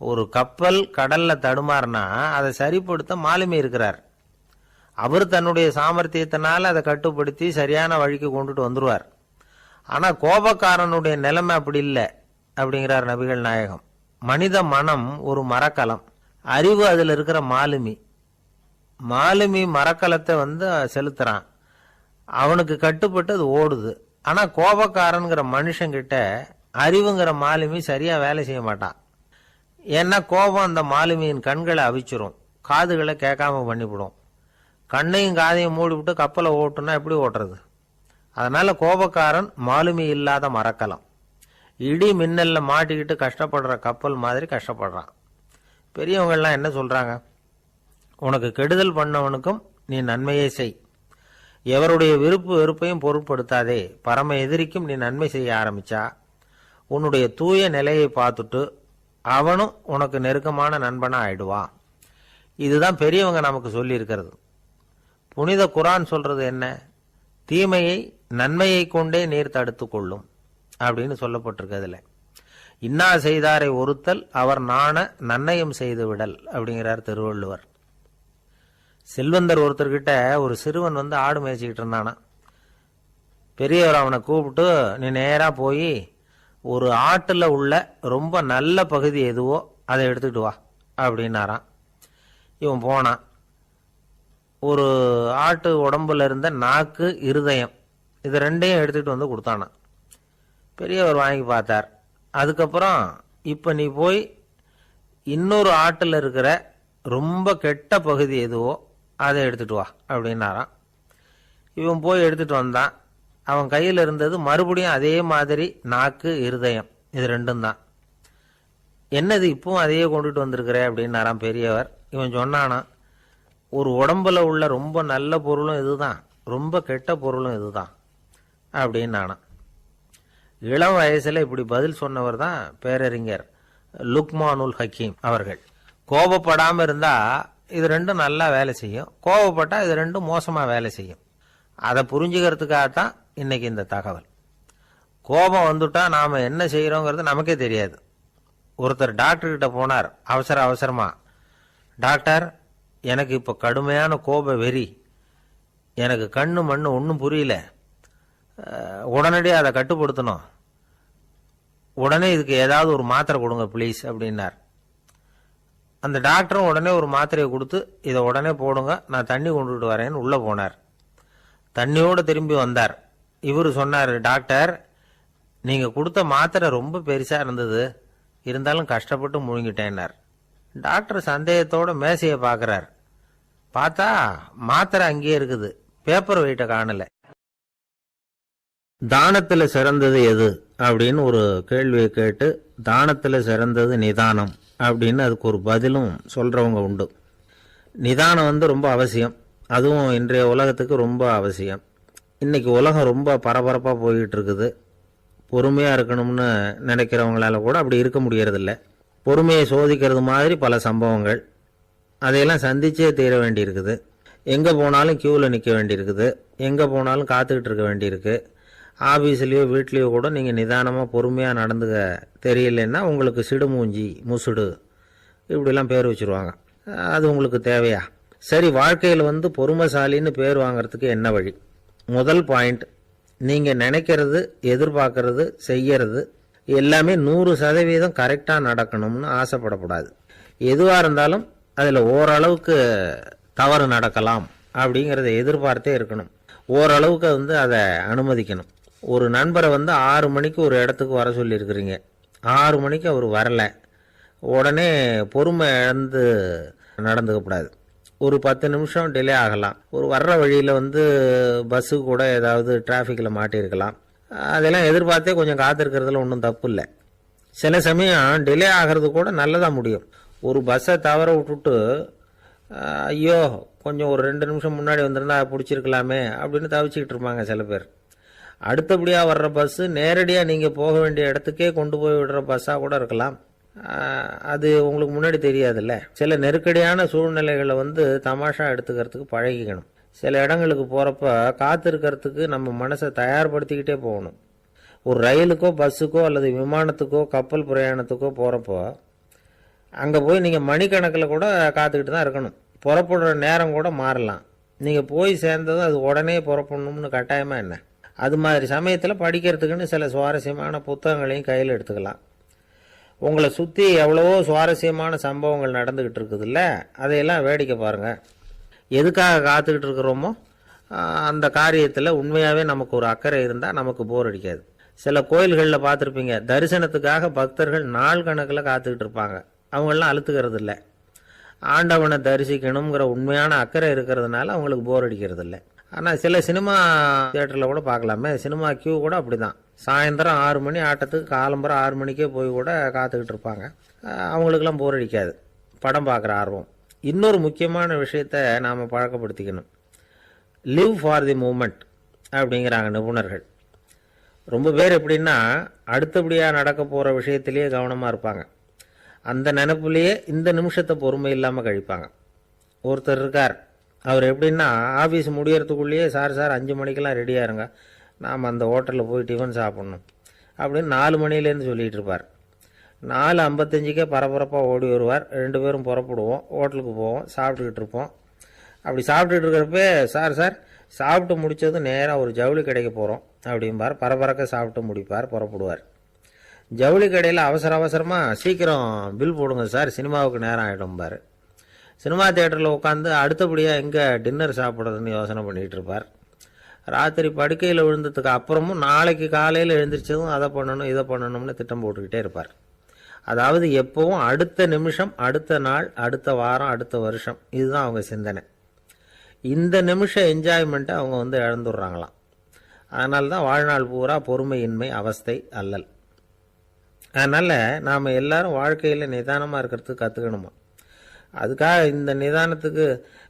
Speaker 1: ஒரு கப்பல் கடல்ல தடுமாறினா அதை சரிப்படுத்த மாலுமி இருக்கிறார். அவர் தன்னுடைய சாமர்த்தியத்தினால அதை கட்டுப்படுத்தி சரியான வழிக்கு கொண்டுட்டு வந்துருவார். ஆனா கோபக்காரனுடைய நிலைமை அப்படி இல்லை அப்படிங்கிறார் நபிகள் நாயகம். மனித மனம் ஒரு மரக்கலம், அறிவு அதுல இருக்கிற மாலுமி. மாலுமி மரக்கலத்தை செலுத்துறான், அவனுக்கு கட்டுப்பட்டு அது ஓடுது. ஆனா கோபக்காரன்கிற மனுஷங்கிட்ட அறிவுங்கிற மாலுமி சரியா வேலை செய்ய மாட்டான். ஏன்னா கோபம் அந்த மாலுமியின் கண்களை அவிச்சிரும், காதுகளை கேட்காம பண்ணிவிடும். கண்ணையும் காதையும் மூடிவிட்டு கப்பலை ஓட்டுனா எப்படி ஓட்டுறது? அதனால கோபக்காரன் மாலுமி இல்லாத மரக்கலம். இடி மின்னல்ல மாட்டிக்கிட்டு கஷ்டப்படுற கப்பல் மாதிரி கஷ்டப்படுறான். பெரியவங்கள்லாம் என்ன சொல்றாங்க? உனக்கு கெடுதல் பண்ணவனுக்கும் நீ நன்மையை செய், எவருடைய விருப்பு வெறுப்பையும் பொருட்படுத்தாதே, பரம எதிரிக்கும் நீ நன்மை செய்ய ஆரம்பிச்சா உன்னுடைய தூய நிலையை பார்த்துட்டு அவனும் உனக்கு நெருக்கமான நண்பனா ஆயிடுவான். இதுதான் பெரியவங்க நமக்கு சொல்லி இருக்கிறது. புனித குரான் சொல்றது என்ன? தீமையை நன்மையை கொண்டே நீர் தடுத்து கொள்ளும் அப்படின்னு சொல்லப்பட்டிருக்கிறதுல. இன்னா செய்தாரை ஒருத்தல் அவர் நாண நன்னயம் செய்து விடல் அப்படிங்கிறார் திருவள்ளுவர். செல்வந்தர் ஒருத்தர்கிட்ட ஒரு சிறுவன் ஆடு மேய்ச்சிக்கிட்டு இருந்தானா. பெரியவர் அவனை கூப்பிட்டு, நீ நேரா போய் ஒரு ஆட்டுல உள்ள ரொம்ப நல்ல பகுதி எதுவோ அதை எடுத்துக்கிட்டு வா அப்படின்னாராம். இவன் போனான். ஒரு ஆட்டு உடம்புல இருந்த நாக்கு, இருதயம், இது ரெண்டையும் எடுத்துக்கிட்டு கொடுத்தானான். பெரியவர் வாங்கி பார்த்தார். அதுக்கப்புறம் இப்ப நீ போய் இன்னொரு ஆட்டுல இருக்கிற ரொம்ப கெட்ட பகுதி எதுவோ அதை எடுத்துட்டு வா அப்படின்னாராம். இவன் போய் எடுத்துட்டு வந்தான். அவன் கையில் இருந்தது மறுபடியும் அதே மாதிரி நாக்கு, இருதயம், இது ரெண்டும் தான். என்னது இப்பவும் அதையே கொண்டுட்டு வந்திருக்கிற அப்படின்னாராம் பெரியவர். இவன் சொன்னானா, ஒரு உடம்புல உள்ள ரொம்ப நல்ல பொருளும் இதுதான், ரொம்ப கெட்ட பொருளும் இதுதான் அப்படின்னானா. இளம் வயசுல இப்படி பதில் சொன்னவர் தான் பேரறிஞர் லுக்மானுல் ஹக்கீம் அவர்கள். கோபப்படாம இருந்தா இது ரெண்டும் நல்லா வேலை செய்யும், கோபப்பட்டா இது ரெண்டும் மோசமா வேலை செய்யும். அதை புரிஞ்சுக்கிறதுக்காகத்தான் இன்னைக்கு இந்த தகவல். கோபம் வந்துட்டா நாம என்ன செய்யறோங்கிறது நமக்கே தெரியாது. ஒருத்தர் டாக்டர் கிட்ட போனார் அவசரமா. டாக்டர், எனக்கு இப்போ கடுமையான கோப வெறி, எனக்கு கண்ணு மண்ணு ஒன்றும் புரியல, உடனடியாக அதை கட்டுப்படுத்தணும், உடனே இதுக்கு ஏதாவது ஒரு மாத்திரை கொடுங்க ப்ளீஸ் அப்படின்னார். அந்த டாக்டரும் உடனே ஒரு மாத்திரையை கொடுத்து இதை உடனே போடுங்க, நான் தண்ணி கொண்டுட்டு வரேன்னு உள்ளே போனார். தண்ணியோடு திரும்பி வந்தார். இவர் சொன்னார், டாக்டர் நீங்கள் கொடுத்த மாத்திரை ரொம்ப பெருசாக இருந்தது, இருந்தாலும் கஷ்டப்பட்டு முழுங்கிட்டேன்னார். டாக்டர் சந்தேகத்தோட மேசையை பார்க்குறார். பார்த்தா மாத்திரை அங்கேயே இருக்குது, பேப்பர் வெயிட்டை காணல. தானத்தில் சிறந்தது எது அப்படின்னு ஒரு கேள்வியை கேட்டு, தானத்தில் சிறந்தது நிதானம் அப்படின்னு அதுக்கு ஒரு பதிலும் சொல்கிறவங்க உண்டு. நிதானம் ரொம்ப அவசியம், அதுவும் இன்றைய உலகத்துக்கு ரொம்ப அவசியம். இன்னைக்கு உலகம் ரொம்ப பரபரப்பாக போய்கிட்டு இருக்குது. பொறுமையாக இருக்கணும்னு நினைக்கிறவங்களால கூட அப்படி இருக்க முடியறதில்ல. பொறுமையை சோதிக்கிறது மாதிரி பல சம்பவங்கள், அதையெல்லாம் சந்திச்சே தீர வேண்டியிருக்குது. எங்கே போனாலும் க்யூவில் நிற்க வேண்டியிருக்குது, எங்கே போனாலும் காத்துக்கிட்டு இருக்க வேண்டியிருக்கு. ஆஃபீஸ்லேயோ வீட்லேயோ கூட நீங்கள் நிதானமாக பொறுமையாக நடந்துக்க தெரியலன்னா உங்களுக்கு சிடுமூஞ்சி, முசுடு இப்படிலாம் பேர் வச்சுருவாங்க. அது உங்களுக்கு தேவையா? சரி, வாழ்க்கையில் பொறுமைசாலின்னு பேர் வாங்கிறதுக்கு என்ன வழி? முதல் பாயிண்ட், நீங்கள் நினைக்கிறது, எதிர்பார்க்கறது, செய்யறது எல்லாமே 100% கரெக்டாக நடக்கணும்னு ஆசைப்படக்கூடாது. எதுவாக இருந்தாலும் அதில் ஓரளவுக்கு தவறு நடக்கலாம் அப்படிங்கிறத எதிர்பார்த்தே இருக்கணும். ஓரளவுக்கு அதை அனுமதிக்கணும். ஒரு நண்பரை 6 மணிக்கு ஒரு இடத்துக்கு வர சொல்லியிருக்கிறீங்க, 6 மணிக்கு அவர் வரலை, உடனே பொறுமை இழந்து நடந்துக்கக்கூடாது. ஒரு 10 நிமிஷம் டிலே ஆகலாம். ஒரு வர்ற வழியில் பஸ்ஸு கூட ஏதாவது டிராஃபிக்கில் மாட்டியிருக்கலாம். அதெல்லாம் எதிர்பார்த்தே கொஞ்சம் காத்திருக்கிறதுல ஒன்றும் தப்பு இல்லை. சில சமயம் டிலே ஆகிறது கூட நல்லதாக முடியும். ஒரு பஸ்ஸை தவற விட்டுட்டு ஐயோ கொஞ்சம் ஒரு 2 நிமிஷம் முன்னாடி வந்திருந்தா பிடிச்சிருக்கலாமே அப்படின்னு தவிச்சிக்கிட்டு இருப்பாங்க சில பேர். அடுத்தபடியாக வர்ற பஸ்ஸு நேரடியாக நீங்கள் போக வேண்டிய இடத்துக்கே கொண்டு போய் விடுற பஸ்ஸாக கூட இருக்கலாம். அது உங்களுக்கு முன்னாடி தெரியாதுல்ல. சில நெருக்கடியான சூழ்நிலைகளை தமாஷா எடுத்துக்கிறதுக்கு பழகிக்கணும். சில இடங்களுக்கு போகிறப்ப காத்திருக்கிறதுக்கு நம்ம மனசை தயார்படுத்திக்கிட்டே போகணும். ஒரு ரயிலுக்கோ பஸ்ஸுக்கோ அல்லது விமானத்துக்கோ கப்பல் பிரயாணத்துக்கோ போகிறப்போ அங்கே போய் நீங்கள் மணிக்கணக்கில் கூட காத்துக்கிட்டு தான் இருக்கணும். புறப்படுற நேரம் கூட மாறலாம். நீங்கள் போய் சேர்ந்ததும் அது உடனே புறப்படணும்னு கட்டாயமாக என்ன? அது மாதிரி சமயத்தில் படிக்கிறதுக்குன்னு சில சுவாரஸ்யமான புத்தகங்களையும் கையில் எடுத்துக்கலாம். உங்களை சுற்றி எவ்வளவோ சுவாரஸ்யமான சம்பவங்கள் நடந்துக்கிட்டு இருக்குதுல்ல, அதையெல்லாம் வேடிக்கை பாருங்கள். எதுக்காக காத்துக்கிட்டு இருக்கிறோமோ அந்த காரியத்தில் உண்மையாகவே நமக்கு ஒரு அக்கறை இருந்தால் நமக்கு போர் அடிக்காது. சில கோயில்களில் பார்த்துருப்பீங்க, தரிசனத்துக்காக பக்தர்கள் நாள் கணக்கில் காத்துக்கிட்டு இருப்பாங்க. அவங்களெலாம் அழுத்துக்கிறது இல்லை. ஆண்டவனை தரிசிக்கணுங்கிற உண்மையான அக்கறை இருக்கிறதுனால அவங்களுக்கு போர் அடிக்கிறது இல்லை. ஆனால் சில சினிமா தியேட்டரில் கூட பார்க்கலாமே, சினிமா கியூ கூட அப்படி தான். சாயந்தரம் 6 மணி ஆட்டத்துக்கு காலம்பரம் 6 மணிக்கே போய் கூட காத்துக்கிட்டு இருப்பாங்க. அவங்களுக்கெல்லாம் போர் அடிக்காது, படம் பார்க்குற ஆர்வம். இன்னொரு முக்கியமான விஷயத்தை நாம் பழக்கப்படுத்திக்கணும். லிவ் ஃபார் தி மூமெண்ட் அப்படிங்கிறாங்க நிபுணர்கள். ரொம்ப பேர் எப்படின்னா அடுத்தபடியாக நடக்க போகிற விஷயத்திலேயே கவனமாக இருப்பாங்க. அந்த நினைப்புலேயே இந்த நிமிஷத்தை பொறுமை இல்லாமல் கழிப்பாங்க. ஒருத்தர் இருக்கார், அவர் எப்படின்னா ஆஃபீஸ் முடியறதுக்குள்ளேயே சார் 5 மணிக்கெல்லாம் ரெடியாக இருங்க, நாம் அந்த ஹோட்டலில் போய் டிஃபன் சாப்பிட்ணும் அப்படின்னு 4 மணிலேருந்து சொல்லிகிட்டு இருப்பார். 4:55 பரபரப்பாக ஓடி வருவார். 2 பேரும் புறப்படுவோம், ஹோட்டலுக்கு போவோம், சாப்பிட்டுக்கிட்டு இருப்போம். அப்படி சாப்பிட்டுட்டு இருக்கிறப்ப சார் சாப்பிட்டு முடித்ததும் நேராக ஒரு ஜவுளி கடைக்கு போகிறோம் அப்படிம்பார். பரபரக்க சாப்பிட்டு முடிப்பார், புறப்படுவார். ஜவுளி கடையில் அவசரமாக சீக்கிரம் பில் போடுங்க சார், சினிமாவுக்கு நேரம் ஆகிடும்பார். சினிமா தியேட்டரில் உட்காந்து அடுத்தபடியாக எங்கே டின்னர் சாப்பிட்றதுன்னு யோசனை பண்ணிகிட்டு இருப்பார். ராத்திரி படுக்கையில் விழுந்ததுக்கு அப்புறமும் நாளைக்கு காலையில் எழுந்திரிச்சதும் அதை பண்ணணும் இதை பண்ணணும்னு திட்டம் போட்டுக்கிட்டே இருப்பார். அதாவது எப்பவும் அடுத்த நிமிஷம், அடுத்த நாள், அடுத்த வாரம், அடுத்த வருஷம், இதுதான் அவங்க சிந்தனை. இந்த நிமிஷம் என்ஜாய்மெண்ட்டை அவங்க இழந்துடுறாங்களாம். அதனால தான் வாழ்நாள் பூரா பொறுமையின்மை, அவஸ்தை, அல்லல். அதனால் நாம் எல்லாரும் வாழ்க்கையில் நிதானமாக இருக்கிறதுக்கு கற்றுக்கணுமா. அதுக்காக இந்த நிதானத்துக்கு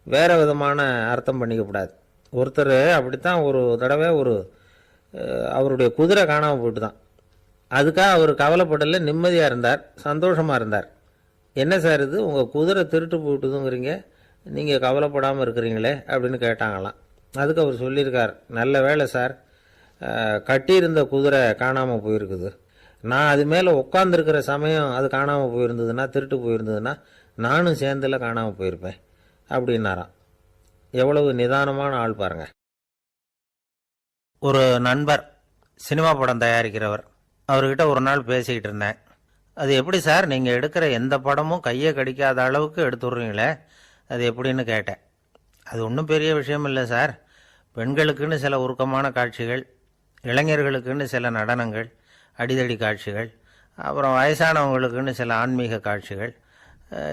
Speaker 1: வேறு விதமான அர்த்தம் பண்ணிக்கக்கூடாது. ஒருத்தர் அப்படித்தான் ஒரு தடவை அவருடைய குதிரை காணாமல் போயிட்டு தான். அதுக்காக அவர் கவலைப்படலை, நிம்மதியாக இருந்தார், சந்தோஷமாக இருந்தார். என்ன சார் இது, உங்கள் குதிரை திருட்டு போயிட்டுதுங்கிறீங்க, நீங்கள் கவலைப்படாமல் இருக்கிறீங்களே அப்படின்னு கேட்டாங்களாம். அதுக்கு அவர் சொல்லியிருக்கார், நல்ல வேலை சார், கட்டியிருந்த குதிரை காணாமல் போயிருக்குது, நான் அது மேலே உட்காந்துருக்கிற சமயம் அது காணாமல் போயிருந்ததுன்னா, திருட்டு போயிருந்ததுன்னா நானும் சேர்ந்துல காணாமல் போயிருப்பேன். அப்படின்னாராம். எவ்வளவு நிதானமான ஆள் பாருங்க. ஒரு நண்பர் சினிமா படம் தயாரிக்கிறவர், அவர்கிட்ட ஒரு நாள் பேசிக்கிட்டு இருந்தேன். அது எப்படி சார், நீங்கள் எடுக்கிற எந்த படமும் கையை கடிக்காத அளவுக்கு எடுத்துடுறீங்களே, அது எப்படின்னு கேட்டேன். அது ஒன்றும் பெரிய விஷயம் இல்லை சார். பெண்களுக்குன்னு சில உருக்கமான காட்சிகள், இளைஞர்களுக்குன்னு சில நடனங்கள், அடிதடி காட்சிகள், அப்புறம் வயசானவங்களுக்குன்னு சில ஆன்மீக காட்சிகள்,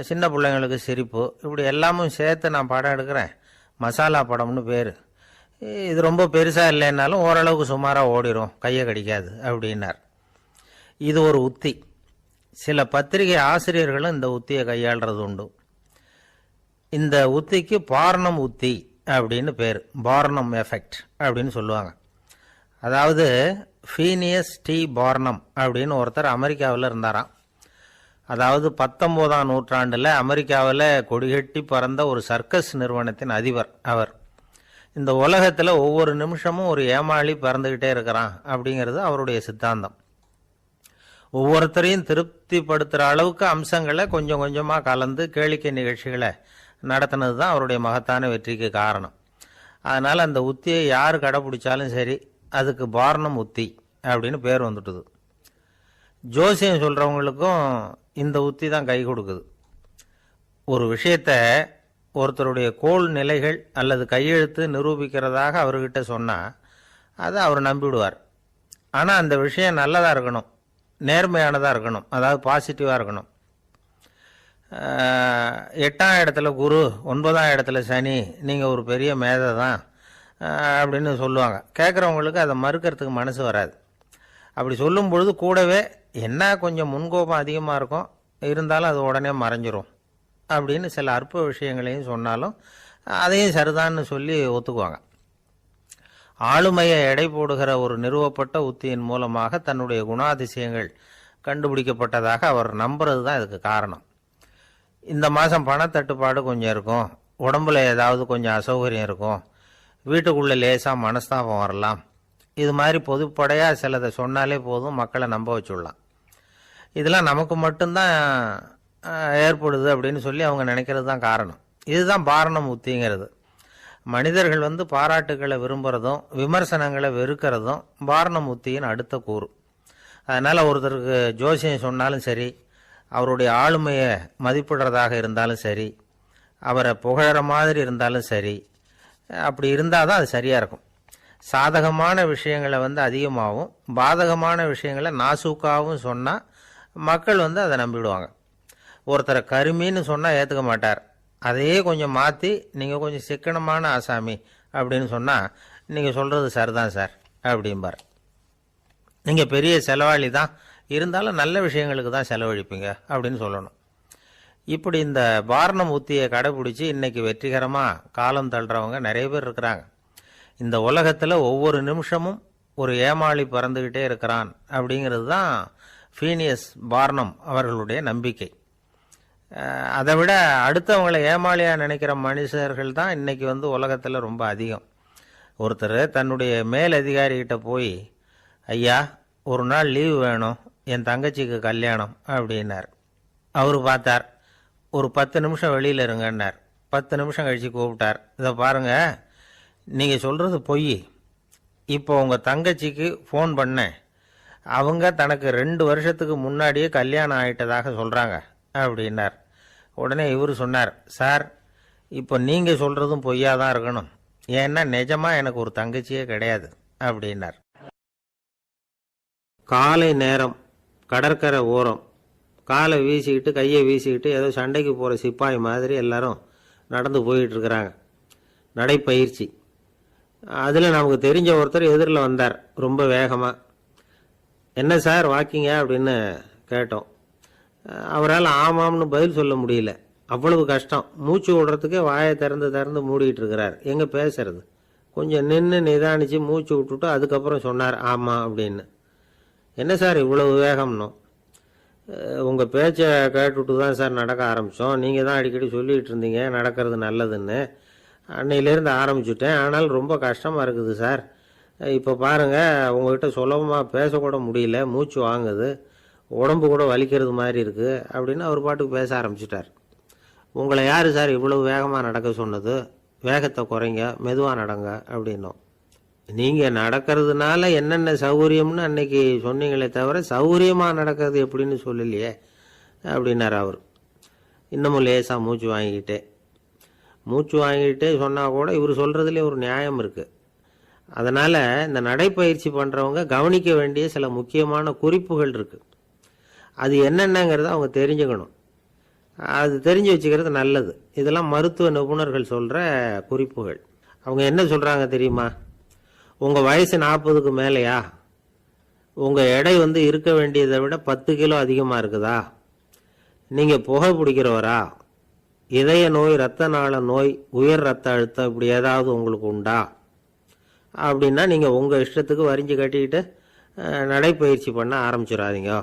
Speaker 1: சின்ன பிள்ளைங்களுக்கு சிரிப்பு, இப்படி எல்லாமும் சேர்த்து நான் படம் எடுக்கிறேன். மசாலா படம்னு பேர். இது ரொம்ப பெருசாக இல்லைன்னாலும் ஓரளவுக்கு சுமாராக ஓடிடும், கையை கடிக்காது அப்படின்னார். இது ஒரு உத்தி. சில பத்திரிகை ஆசிரியர்களும் இந்த உத்தியை கையாளுறது உண்டு. இந்த உத்திக்கு பார்னம் உத்தி அப்படின்னு பேர். பார்னம் எஃபெக்ட் அப்படின்னு சொல்லுவாங்க. அதாவது ஃபீனியஸ் டி பார்னம் அப்படின்னு ஒருத்தர் அமெரிக்காவில் இருந்தாராம். அதாவது 19ஆம் நூற்றாண்டில் அமெரிக்காவில் கொடிகட்டி பறந்த ஒரு சர்க்கஸ் நிறுவனத்தின் அதிபர் அவர். இந்த உலகத்தில் ஒவ்வொரு நிமிஷமும் ஒரு ஏமாளி பறந்துக்கிட்டே இருக்கிறான் அப்படிங்கிறது அவருடைய சித்தாந்தம். ஒவ்வொருத்தரையும் திருப்திப்படுத்துகிற அளவுக்கு அம்சங்களை கொஞ்சம் கொஞ்சமாக கலந்து கேளிக்கை நிகழ்ச்சிகளை நடத்தினது தான் அவருடைய மகத்தான வெற்றிக்கு காரணம். அதனால் அந்த உத்தியை யார் கடைப்பிடிச்சாலும் சரி, அதுக்கு பார்னம் உத்தி அப்படின்னு பேர் வந்துட்டுது. ஜோசியம் சொல்கிறவங்களுக்கும் இந்த உத்தி தான் கை கொடுக்குது. ஒரு விஷயத்தை ஒருத்தருடைய கோள் நிலைகள் அல்லது கையெழுத்து நிரூபிக்கிறதாக அவர்கிட்ட சொன்னால் அதை அவர் நம்பிவிடுவார். ஆனால் அந்த விஷயம் நல்லதாக இருக்கணும், நேர்மையானதாக இருக்கணும், அதாவது பாசிட்டிவாக இருக்கணும். 8ஆம் இடத்துல குரு, 9ஆம் இடத்துல சனி, நீங்கள் ஒரு பெரிய மேதை தான் அப்படின்னு சொல்லுவாங்க. கேட்குறவங்களுக்கு அதை மறுக்கிறதுக்கு மனசு வராது. அப்படி சொல்லும் பொழுது கூடவே என்ன கொஞ்சம் முன்கோபம் அதிகமாக இருக்கும், இருந்தாலும் அது உடனே மறைஞ்சிரும் அப்படின்னு சில அற்ப விஷயங்களையும் சொன்னாலும் அதையும் சரிதான்னு சொல்லி ஒத்துக்குவாங்க. ஆளுமையை எடை போடுகிற ஒரு நிறுவப்பட்ட உத்தியின் மூலமாக தன்னுடைய குணாதிசயங்கள் கண்டுபிடிக்கப்பட்டதாக அவர் நம்புறது தான் இதுக்கு காரணம். இந்த மாதம் பணத்தட்டுப்பாடு கொஞ்சம் இருக்கும், உடம்புல ஏதாவது கொஞ்சம் அசௌகரியம் இருக்கும், வீட்டுக்குள்ளே லேசாக மனஸ்தாபம் வரலாம், இது மாதிரி பொதுப்படையாக சிலதை சொன்னாலே போதும், மக்களை நம்ப வச்சுடலாம். இதெல்லாம் நமக்கு மட்டும்தான் ஏற்படுது அப்படின்னு சொல்லி அவங்க நினைக்கிறது தான் காரணம். இதுதான் பார்னம் உத்திங்கிறது. மனிதர்கள் பாராட்டுக்களை விரும்புகிறதும் விமர்சனங்களை வெறுக்கிறதும் பார்னம் உத்தியின் அடுத்த கூறு. அதனால் ஒருத்தருக்கு ஜோசியம் சொன்னாலும் சரி, அவருடைய ஆளுமையை மதிப்பிடுறதாக இருந்தாலும் சரி, அவரை புகழற மாதிரி இருந்தாலும் சரி, அப்படி இருந்தால் தான் அது சரியாக இருக்கும். சாதகமான விஷயங்களை அதிகமாகவும் பாதகமான விஷயங்களை நாசூக்காகவும் சொன்னால் மக்கள் அதை நம்பிவிடுவாங்க. ஒருத்தரை கருமின்னு சொன்னால் ஏற்றுக்க மாட்டார். அதையே கொஞ்சம் மாற்றி நீங்கள் கொஞ்சம் சிக்கனமான ஆசாமி அப்படின்னு சொன்னால் நீங்கள் சொல்கிறது சரிதான் சார் அப்படிம்பார். நீங்கள் பெரிய செலவாளி தான், இருந்தாலும் நல்ல விஷயங்களுக்கு தான் செலவழிப்பீங்க அப்படின்னு சொல்லணும். இப்படி இந்த பார்னம் உத்தியை கடைபிடிச்சி இன்னைக்கு வெற்றிகரமாக காலம் தள்ளுறவங்க நிறைய பேர் இருக்கிறாங்க. இந்த உலகத்தில் ஒவ்வொரு நிமிஷமும் ஒரு ஏமாளி பறந்துக்கிட்டே இருக்கிறான் அப்படிங்கிறது தான் ஃபீனியஸ் பார்னம் அவர்களுடைய நம்பிக்கை. அதை விட அடுத்தவங்களை ஏமாளியாக நினைக்கிற மனுஷர்கள் தான் இன்றைக்கி உலகத்தில் ரொம்ப அதிகம். ஒருத்தர் தன்னுடைய மேல் அதிகாரிகிட்ட போய், ஐயா ஒரு நாள் லீவு வேணும், என் தங்கச்சிக்கு கல்யாணம் அப்படின்னார். அவர் பார்த்தார், ஒரு 10 நிமிஷம் வெளியில் இருங்கன்னார். 10 நிமிஷம் கழித்து கூப்பிட்டார், இதை பாருங்கள், நீங்கள் சொல்கிறது பொய், இப்போ உங்கள் தங்கச்சிக்கு ஃபோன் பண்ணேன், அவங்க தனக்கு 2 வருஷத்துக்கு முன்னாடியே கல்யாணம் ஆகிட்டதாக சொல்கிறாங்க அப்படின்னார். உடனே இவர் சொன்னார், சார் இப்போ நீங்கள் சொல்கிறதும் பொய்யாக தான் இருக்கணும், ஏன்னா நிஜமாக எனக்கு ஒரு தங்கச்சியே கிடையாது அப்படின்னார். காலை நேரம், கடற்கரை ஓரம், காலை வீசிக்கிட்டு கையை வீசிக்கிட்டு ஏதோ சண்டைக்கு போகிற சிப்பாய் மாதிரி எல்லாரும் நடந்து போயிட்டுருக்கிறாங்க. நடைப்பயிற்சி. அதில் நமக்கு தெரிஞ்ச ஒருத்தர் எதிரில் வந்தார் ரொம்ப வேகமாக. என்ன சார் வாக்கிங்க அப்படின்னு கேட்டோம். அவரால் ஆமாம்னு பதில் சொல்ல முடியல, அவ்வளவு கஷ்டம். மூச்சு விடுறதுக்கே வாயை திறந்து மூடிட்டு இருக்கிறார். எங்கே பேசுறது? கொஞ்சம் நின்று நிதானித்து மூச்சு விட்டுட்டு அதுக்கப்புறம் சொன்னார் ஆமாம் அப்படின்னு. என்ன சார் இவ்வளவு வேகம்னோ? உங்கள் பேச்சை கேட்டுவிட்டு தான் சார் நடக்க ஆரம்பித்தோம். நீங்கள் தான் அடிக்கடி சொல்லிகிட்டு இருந்தீங்க நடக்கிறது நல்லதுன்னு. அன்னையிலேருந்து ஆரம்பிச்சுட்டேன், ஆனால் ரொம்ப கஷ்டமாக இருக்குது சார். இப்போ பாருங்கள், உங்கள்கிட்ட சுலபமாக பேசக்கூட முடியல, மூச்சு வாங்குது, உடம்பு கூட வலிக்கிறது மாதிரி இருக்குது அப்படின்னு அவர் பாட்டுக்கு பேச ஆரம்பிச்சிட்டார். உங்களை யார் சார் இவ்வளவு வேகமாக நடக்க சொன்னது, வேகத்தை குறைங்க, மெதுவாக நடங்க அப்படின்னும். நீங்கள் நடக்கிறதுனால என்னென்ன சௌகரியம்னு அன்னைக்கு சொன்னீங்களே தவிர சௌகரியமாக நடக்கிறது எப்படின்னு சொல்லலையே அப்படின்னார் அவர். இன்னமும் லேசாக மூச்சு வாங்கிக்கிட்டே சொன்னால் கூட இவர் சொல்கிறதுலேயே ஒரு நியாயம் இருக்குது. அதனால் இந்த நடைப்பயிற்சி பண்ணுறவங்க கவனிக்க வேண்டிய சில முக்கியமான குறிப்புகள் இருக்குது. அது என்னென்னங்கிறத அவங்க தெரிஞ்சுக்கணும். அது தெரிஞ்சு வச்சுக்கிறது நல்லது. இதெல்லாம் மருத்துவ நிபுணர்கள் சொல்கிற குறிப்புகள். அவங்க என்ன சொல்கிறாங்க தெரியுமா? உங்கள் வயசு 40க்கு மேலேயா? உங்கள் எடை இருக்க வேண்டியதை விட 10 கிலோ அதிகமாக இருக்குதா? நீங்கள் புகை பிடிக்கிறவரா? இதய நோய், இரத்த நாள நோய், உயர் இரத்த அழுத்தம் இப்படி ஏதாவது உங்களுக்கு உண்டா? அப்படின்னா நீங்கள் உங்கள் இஷ்டத்துக்கு வரிஞ்சு கட்டிக்கிட்டு நடைப்பயிற்சி பண்ண ஆரம்பிச்சிடாதீங்க.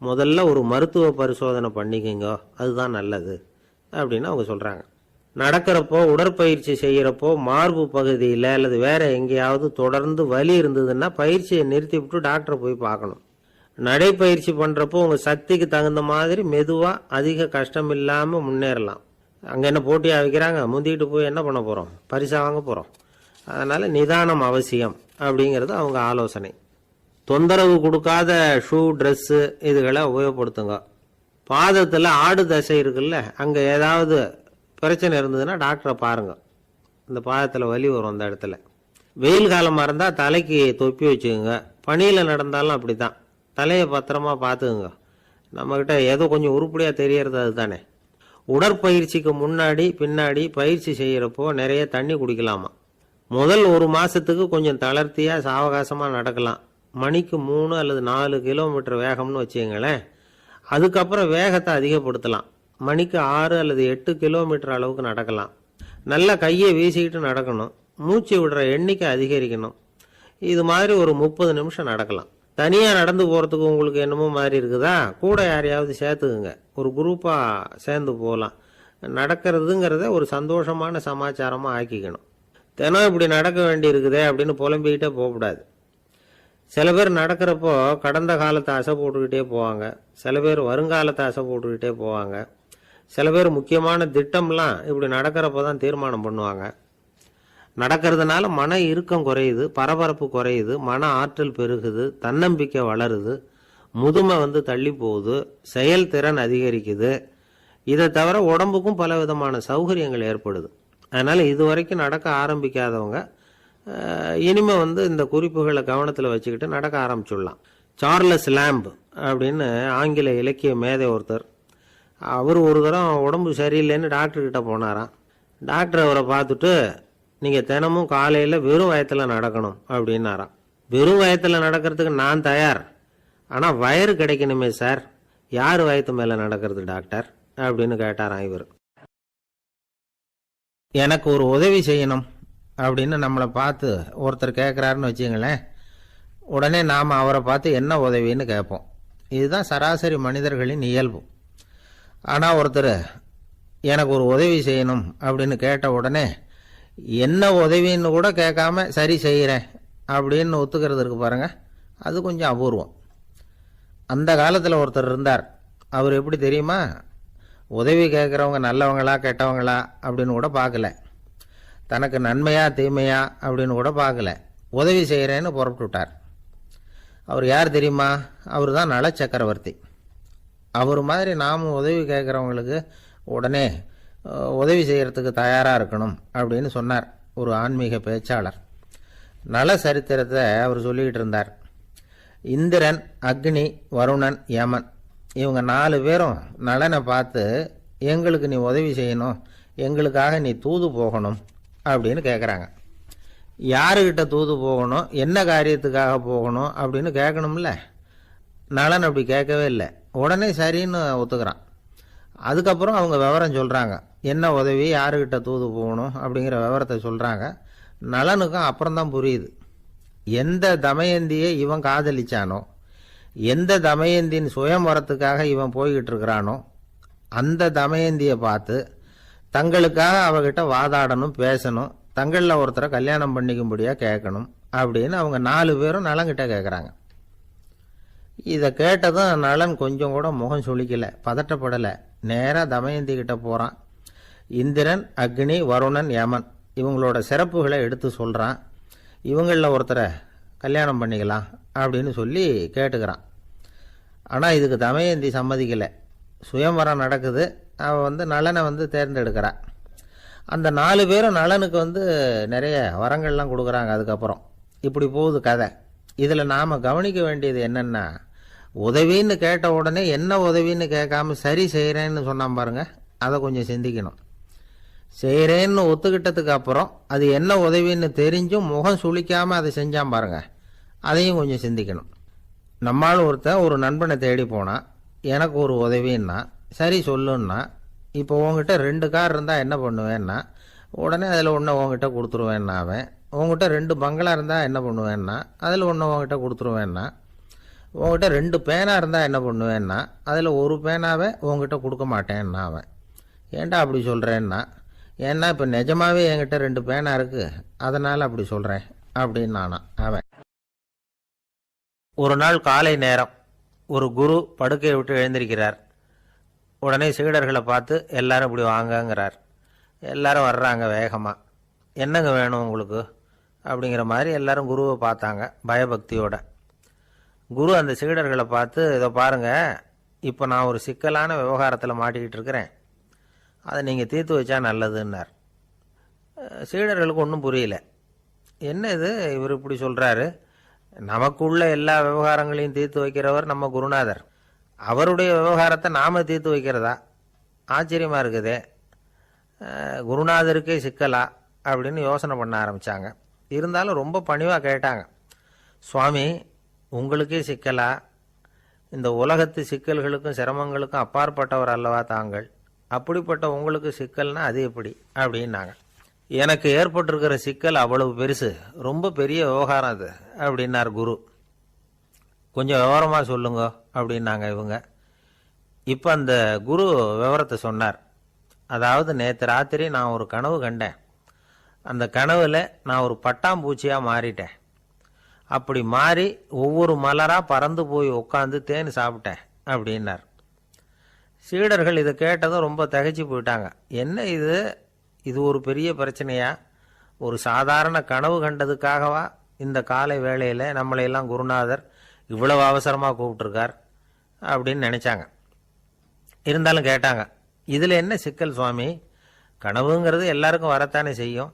Speaker 1: முதல்ல ஒரு மருத்துவ பரிசோதனை பண்ணிக்கோங்க, அதுதான் நல்லது அப்படின்னு அவங்க சொல்கிறாங்க. நடக்கிறப்போ, உடற்பயிற்சி செய்கிறப்போ மார்பு பகுதியில் அல்லது வேற எங்கேயாவது தொடர்ந்து வலி இருந்ததுன்னா பயிற்சியை நிறுத்தி விட்டு டாக்டரை போய் பார்க்கணும். நடைப்பயிற்சி பண்ணுறப்போ உங்கள் சக்திக்கு தகுந்த மாதிரி மெதுவாக அதிக கஷ்டம் இல்லாமல் முன்னேறலாம். அங்கே என்ன போட்டியாக வைக்கிறாங்க, முந்திக்கிட்டு போய் என்ன பண்ண போகிறோம், பரிசா வாங்க போகிறோம். அதனால் நிதானம் அவசியம் அப்படிங்கிறது அவங்க ஆலோசனை. தொந்தரவு கொடுக்காத ஷூ, ட்ரெஸ்ஸு இதுகளை உபயோகப்படுத்துங்க. பாதத்தில் ஆடு தசை இருக்குல்ல, அங்கே ஏதாவது பிரச்சனை இருந்ததுன்னா டாக்டரை பாருங்கள். இந்த பாதத்தில் வலி வரும் அந்த இடத்துல. வெயில் காலமாக இருந்தால் தலைக்கு தொப்பி வச்சுக்கோங்க. பனியில் நடந்தாலும் அப்படி தான், தலையை பத்திரமா பார்த்துக்குங்க. நம்மக்கிட்ட ஏதோ கொஞ்சம் உருப்படியாக தெரியறது அது தானே. உடற்பயிற்சிக்கு முன்னாடி பின்னாடி பயிற்சி செய்கிறப்போ நிறைய தண்ணி குடிக்கலாமா. முதல் 1 மாதத்துக்கு கொஞ்சம் தளர்த்தியாக சாவகாசமாக நடக்கலாம். மணிக்கு 3 அல்லது 4 கிலோமீட்டர் வேகம்னு வச்சுங்களேன். அதுக்கப்புறம் வேகத்தை அதிகப்படுத்தலாம். மணிக்கு 6 அல்லது 8 கிலோமீட்டர் அளவுக்கு நடக்கலாம். நல்லா கையை வீசிக்கிட்டு நடக்கணும். மூச்சு விடுற எண்ணிக்கை அதிகரிக்கணும். இது மாதிரி ஒரு 30 நிமிஷம் நடக்கலாம். தனியாக நடந்து போகிறதுக்கு உங்களுக்கு என்னமோ மாதிரி இருக்குதா, கூட யாரையாவது சேர்த்துக்குங்க. ஒரு குரூப்பாக சேர்ந்து போகலாம். நடக்கிறதுங்கிறத ஒரு சந்தோஷமான சமாச்சாரமாக ஆக்கிக்கணும். தினம் இப்படி நடக்க வேண்டி இருக்குதே அப்படின்னு புலம்பிக்கிட்டே போகக்கூடாது. சில பேர் நடக்கிறப்போ கடந்த காலத்தை அசை போட்டுக்கிட்டே போவாங்க. சில பேர் வருங்காலத்தை அசை போட்டுக்கிட்டே போவாங்க. சில பேர் முக்கியமான திட்டம்லாம் இப்படி நடக்கிறப்போ தான் தீர்மானம் பண்ணுவாங்க. நடக்கிறதுனால மன இறுக்கம் குறையுது, பரபரப்பு குறையுது, மன ஆற்றல் பெருகுது, தன்னம்பிக்கை வளருது, முதுமை தள்ளி போகுது, செயல்திறன் அதிகரிக்குது. இதை தவிர உடம்புக்கும் பல விதமான சௌகரியங்கள் ஏற்படுது. அதனால் இது வரைக்கும் நடக்க ஆரம்பிக்காதவங்க இனிமே இந்த குறிப்புகளை கவனத்தில் வச்சுக்கிட்டு நடக்க ஆரம்பிச்சுடலாம். சார்லஸ் லேம்ப் அப்படின்னு ஆங்கில இலக்கிய மேதை ஒருத்தர், அவர் ஒரு தரம் உடம்பு சரியில்லைன்னு டாக்டர்கிட்ட போனாராம். டாக்டர் அவரை பார்த்துட்டு, நீங்கள் தினமும் காலையில் வெறும் வயத்தில் நடக்கணும் அப்படின்னாராம். வெறும் வயத்தில் நடக்கிறதுக்கு நான் தயார், ஆனால் வயிறு கிடைக்கணுமே சார், யார் வயத்து மேலே நடக்கிறது டாக்டர் அப்படின்னு கேட்டாராம் இவர். எனக்கு ஒரு உதவி செய்யணும் அப்படின்னு நம்மளை பார்த்து ஒருத்தர் கேட்குறாருன்னு வச்சுங்களேன். உடனே நாம் அவரை பார்த்து என்ன உதவின்னு கேட்போம். இதுதான் சராசரி மனிதர்களின் இயல்பு. ஆனால் ஒருத்தர் எனக்கு ஒரு உதவி செய்யணும் அப்படின்னு கேட்ட உடனே என்ன உதவின்னு கூட கேட்காம சரி செய்கிறேன் அப்படின்னு ஒத்துக்கிறது இருக்கு பாருங்க, அது கொஞ்சம் அபூர்வம். அந்த காலத்தில் ஒருத்தர் இருந்தார். அவர் எப்படி தெரியுமா? உதவி கேட்குறவங்க நல்லவங்களா கெட்டவங்களா அப்படின்னு கூட பார்க்கல, தனக்கு நன்மையா தீமையா அப்படின்னு கூட பார்க்கல, உதவி செய்கிறேன்னு புறப்பட்டு விட்டார். அவர் யார் தெரியுமா? அவர் தான் நல சக்கரவர்த்தி. அவர் மாதிரி நாமும் உதவி கேட்குறவங்களுக்கு உடனே உதவி செய்கிறதுக்கு தயாராக இருக்கணும் அப்படின்னு சொன்னார் ஒரு ஆன்மீக பேச்சாளர். நல சரித்திரத்தை அவர் சொல்லிக்கிட்டு இருந்தார். இந்திரன், அக்னி, வருணன், யமன் இவங்க 4 பேரும் நலனை பார்த்து, எங்களுக்கு நீ உதவி செய்யணும், எங்களுக்காக நீ தூது போகணும் அப்படின்னு கேட்குறாங்க. யாருக்கிட்ட தூது போகணும், என்ன காரியத்துக்காக போகணும் அப்படின்னு கேட்கணும்ல. நலன் அப்படி கேட்கவே இல்லை, உடனே சரின்னு ஒத்துக்கிறான். அதுக்கப்புறம் அவங்க விவரம் சொல்கிறாங்க, என்ன உதவி, யாருக்கிட்ட தூது போகணும் அப்படிங்கிற விவரத்தை சொல்கிறாங்க. நலனுக்கும் அப்புறம்தான் புரியுது, எந்த தமயந்தியை இவன் காதலிச்சானோ, எந்த தமயந்தின் சுயம்பரத்துக்காக இவன் போய்கிட்டு இருக்கிறானோ அந்த தமயந்தியை பார்த்து தங்களுக்காக அவகிட்ட வாதாடணும், பேசணும், தங்களில் ஒருத்தரை கல்யாணம் பண்ணிக்கும்படியாக கேட்கணும் அப்படின்னு அவங்க 4 பேரும் நலன்கிட்ட கேட்குறாங்க. இதை கேட்டதும் நலன் கொஞ்சம் கூட முகம் சுளிக்கலை, பதட்டப்படலை. நேராக தமயந்தி கிட்ட போகிறான். இந்திரன், அக்னி, வருணன், யமன் இவங்களோட சிறப்புகளை எடுத்து சொல்கிறான். இவங்களில் ஒருத்தரை கல்யாணம் பண்ணிக்கலாம் அப்படின்னு சொல்லி கேட்டுக்கிறான். ஆனால் இதுக்கு தமயந்தி சம்மதிக்கலை. சுயம்வரம் நடக்குது. அவள் நளனை தேர்ந்தெடுக்கிறாள். அந்த 4 பேரும் நளனுக்கு நிறைய வரங்கள்லாம் கொடுக்குறாங்க. அதுக்கப்புறம் இப்படி போகுது கதை. இதில் நாம் கவனிக்க வேண்டியது என்னென்னா, உதவின்னு கேட்ட உடனே என்ன உதவின்னு கேட்காம சரி செய்கிறேன்னு சொன்னான் பாருங்க, அதை கொஞ்சம் சிந்திக்கணும். செய்கிறேன்னு ஒத்துக்கிட்டதுக்கு அப்புறம் அது என்ன உதவின்னு தெரிஞ்சும் முகம் சுளிக்காமல் அதை செஞ்சான் பாருங்க, அதையும் கொஞ்சம் சிந்திக்கணும். நம்மால் ஒருத்தன் ஒரு நண்பனை தேடி போனான். எனக்கு ஒரு உதவின்னா சரி சொல்லுன்னா, இப்போ உங்ககிட்ட 2 கார் இருந்தால் என்ன பண்ணுவேன்னா, உடனே அதில் ஒன்று உங்ககிட்ட கொடுத்துருவேன்னா, அவன் உங்ககிட்ட 2 பங்களா இருந்தால் என்ன பண்ணுவேன்னா, அதில் ஒன்று உங்ககிட்ட கொடுத்துருவேன்னா, உங்ககிட்ட 2 பேனா இருந்தால் என்ன பண்ணுவேன்னா, அதில் ஒரு பேனாவை உங்ககிட்ட கொடுக்க மாட்டேன்னா அவன். ஏன்டா அப்படி சொல்கிறேன்னா, ஏன்னா இப்போ நிஜமாவே என்கிட்ட 2 பேனா இருக்குது, அதனால் அப்படி சொல்கிறேன் அப்படின்னு நானான் அவன். ஒரு நாள் காலை நேரம் ஒரு குரு படுக்கையை விட்டு எழுந்திருக்கிறார். உடனே சீடர்களை பார்த்து எல்லாரும் இப்படி வாங்கங்கிறார். எல்லாரும் வர்றாங்க வேகமாக. என்னங்க வேணும் உங்களுக்கு அப்படிங்கிற மாதிரி எல்லாரும் குருவை பார்த்தாங்க பயபக்தியோட. குரு அந்த சீடர்களை பார்த்து, இதை பாருங்க, இப்போ நான் ஒரு சிக்கலான விவகாரத்தில் மாட்டிக்கிட்டு இருக்கிறேன், அதை நீங்கள் தீர்த்து வச்சா நல்லதுன்னார். சீடர்களுக்கு ஒன்றும் புரியல. என்ன இது இவர் இப்படி சொல்கிறாரு, நமக்குள்ள எல்லா விவகாரங்களையும் தீர்த்து வைக்கிறவர் நம்ம குருநாதர், அவருடைய விவகாரத்தை நாம் தீர்த்து வைக்கிறதா, ஆச்சரியமாக இருக்குதே, குருநாதருக்கே சிக்கலா அப்படின்னு யோசனை பண்ண ஆரம்பித்தாங்க. இருந்தாலும் ரொம்ப பணிவாக கேட்டாங்க, சுவாமி உங்களுக்கே சிக்கலா, இந்த உலகத்து சிக்கல்களுக்கும் சிரமங்களுக்கும் அப்பாற்பட்டவர் அல்லவா தாங்கள், அப்படிப்பட்ட உங்களுக்கு சிக்கல்னா அது எப்படி அப்படின்னாங்க. எனக்கு ஏற்பட்டிருக்கிற சிக்கல் அவ்வளவு பெருசு, ரொம்ப பெரிய விவகாரம் அது அப்படின்னார் குரு. கொஞ்சம் விவரமாக சொல்லுங்க அப்படின்னாங்க இவங்க. இப்போ அந்த குரு விவரத்தை சொன்னார். அதாவது நேற்று ராத்திரி நான் ஒரு கனவு கண்டேன். அந்த கனவில் நான் ஒரு பட்டாம்பூச்சியாக மாறிட்டேன். அப்படி மாறி ஒவ்வொரு மலராக பறந்து போய் உட்காந்து தேன் சாப்பிட்டேன் அப்படின்னார். சீடர்கள் இதை கேட்டதும் ரொம்ப திகைச்சு போயிட்டாங்க. என்ன இது ஒரு பெரிய பிரச்சனையா, ஒரு சாதாரண கனவு கண்டதுக்காகவா இந்த காலை வேளையில் நம்மளையெல்லாம் குருநாதர் இவ்வளவு அவசரமாக கூப்பிட்டுருக்கார் அப்படின்னு நினச்சாங்க. இருந்தாலும் கேட்டாங்க, இதில் என்ன சிக்கல் சுவாமி, கனவுங்கிறது எல்லாருக்கும் வரத்தானே செய்யும்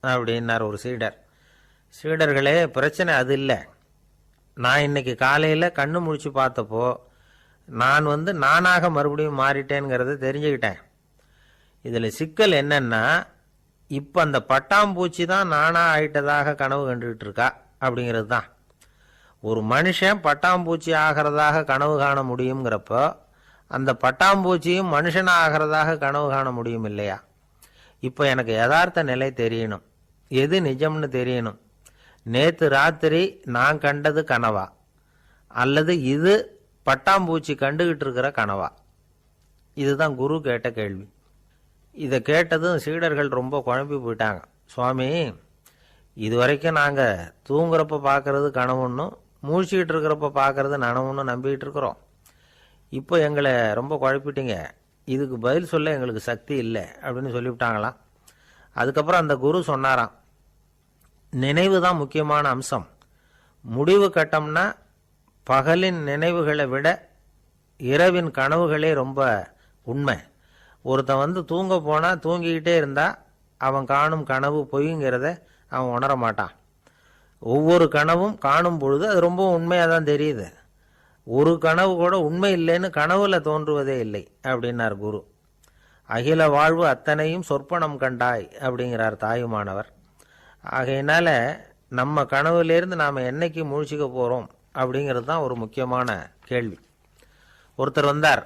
Speaker 1: அப்படின்னார் ஒரு சீடர். சீடர்களே, பிரச்சனை அது இல்லை. நான் இன்னைக்கு காலையில் கண்ணு முழிச்சு பார்த்தப்போ நான் நானாக மறுபடியும் மாறிட்டேங்கிறத தெரிஞ்சுக்கிட்டேன். இதில் சிக்கல் என்னன்னா, இப்போ அந்த பட்டாம்பூச்சி தான் நானாக ஆயிட்டதாக கனவு கண்டுகிட்டு இருக்கா அப்படிங்கிறது தான். ஒரு மனுஷன் பட்டாம்பூச்சி ஆகிறதாக கனவு காண முடியுங்கிறப்போ அந்த பட்டாம்பூச்சியும் மனுஷனாக ஆகிறதாக கனவு காண முடியும் இல்லையா? இப்போ எனக்கு யதார்த்த நிலை தெரியணும், எது நிஜம்னு தெரியணும். நேற்று ராத்திரி நான் கண்டது கனவா, அல்லது இது பட்டாம்பூச்சி கண்டுகிட்டு இருக்கிற கனவா? இதுதான் குரு கேட்ட கேள்வி. இதை கேட்டதும் சீடர்கள் ரொம்ப குழம்பி போயிட்டாங்க. சுவாமி, இது வரைக்கும் நாங்கள் தூங்குறப்ப பார்க்கறது கனவுன்னும் மூழ்கிட்டு இருக்கிறப்ப பார்க்கறது நனவுன்னு நம்பிக்கிட்டு இருக்கிறோம். இப்போ எங்களை ரொம்ப குழப்பிட்டீங்க, இதுக்கு பதில் சொல்ல எங்களுக்கு சக்தி இல்லை அப்படின்னு சொல்லிவிட்டாங்களாம். அதுக்கப்புறம் அந்த குரு சொன்னாராம், நினைவு தான் முக்கியமான அம்சம். முடிவு கட்டம்னா பகலின் நினைவுகளை விட இரவின் கனவுகளே ரொம்ப உண்மை. ஒருத்தன் தூங்க போனால் தூங்கிக்கிட்டே இருந்தால் அவன் காணும் கனவு பொய்ங்கிறத அவன் உணர மாட்டான். ஒவ்வொரு கனவும் காணும் பொழுது அது ரொம்ப உண்மையாக தான் தெரியுது. ஒரு கனவு கூட உண்மை இல்லைன்னு கனவுல தோன்றுவதே இல்லை அப்படின்னார் குரு. அகில வாழ்வு அத்தனையும் சொற்பனம் கண்டாய் அப்படிங்கிறார் தாயுமானவர். ஆகையினால நம்ம கனவுலேருந்து நாம் என்னைக்கு முழிச்சிக்க போகிறோம் அப்படிங்கிறது தான் ஒரு முக்கியமான கேள்வி. ஒருத்தர் வந்தார்,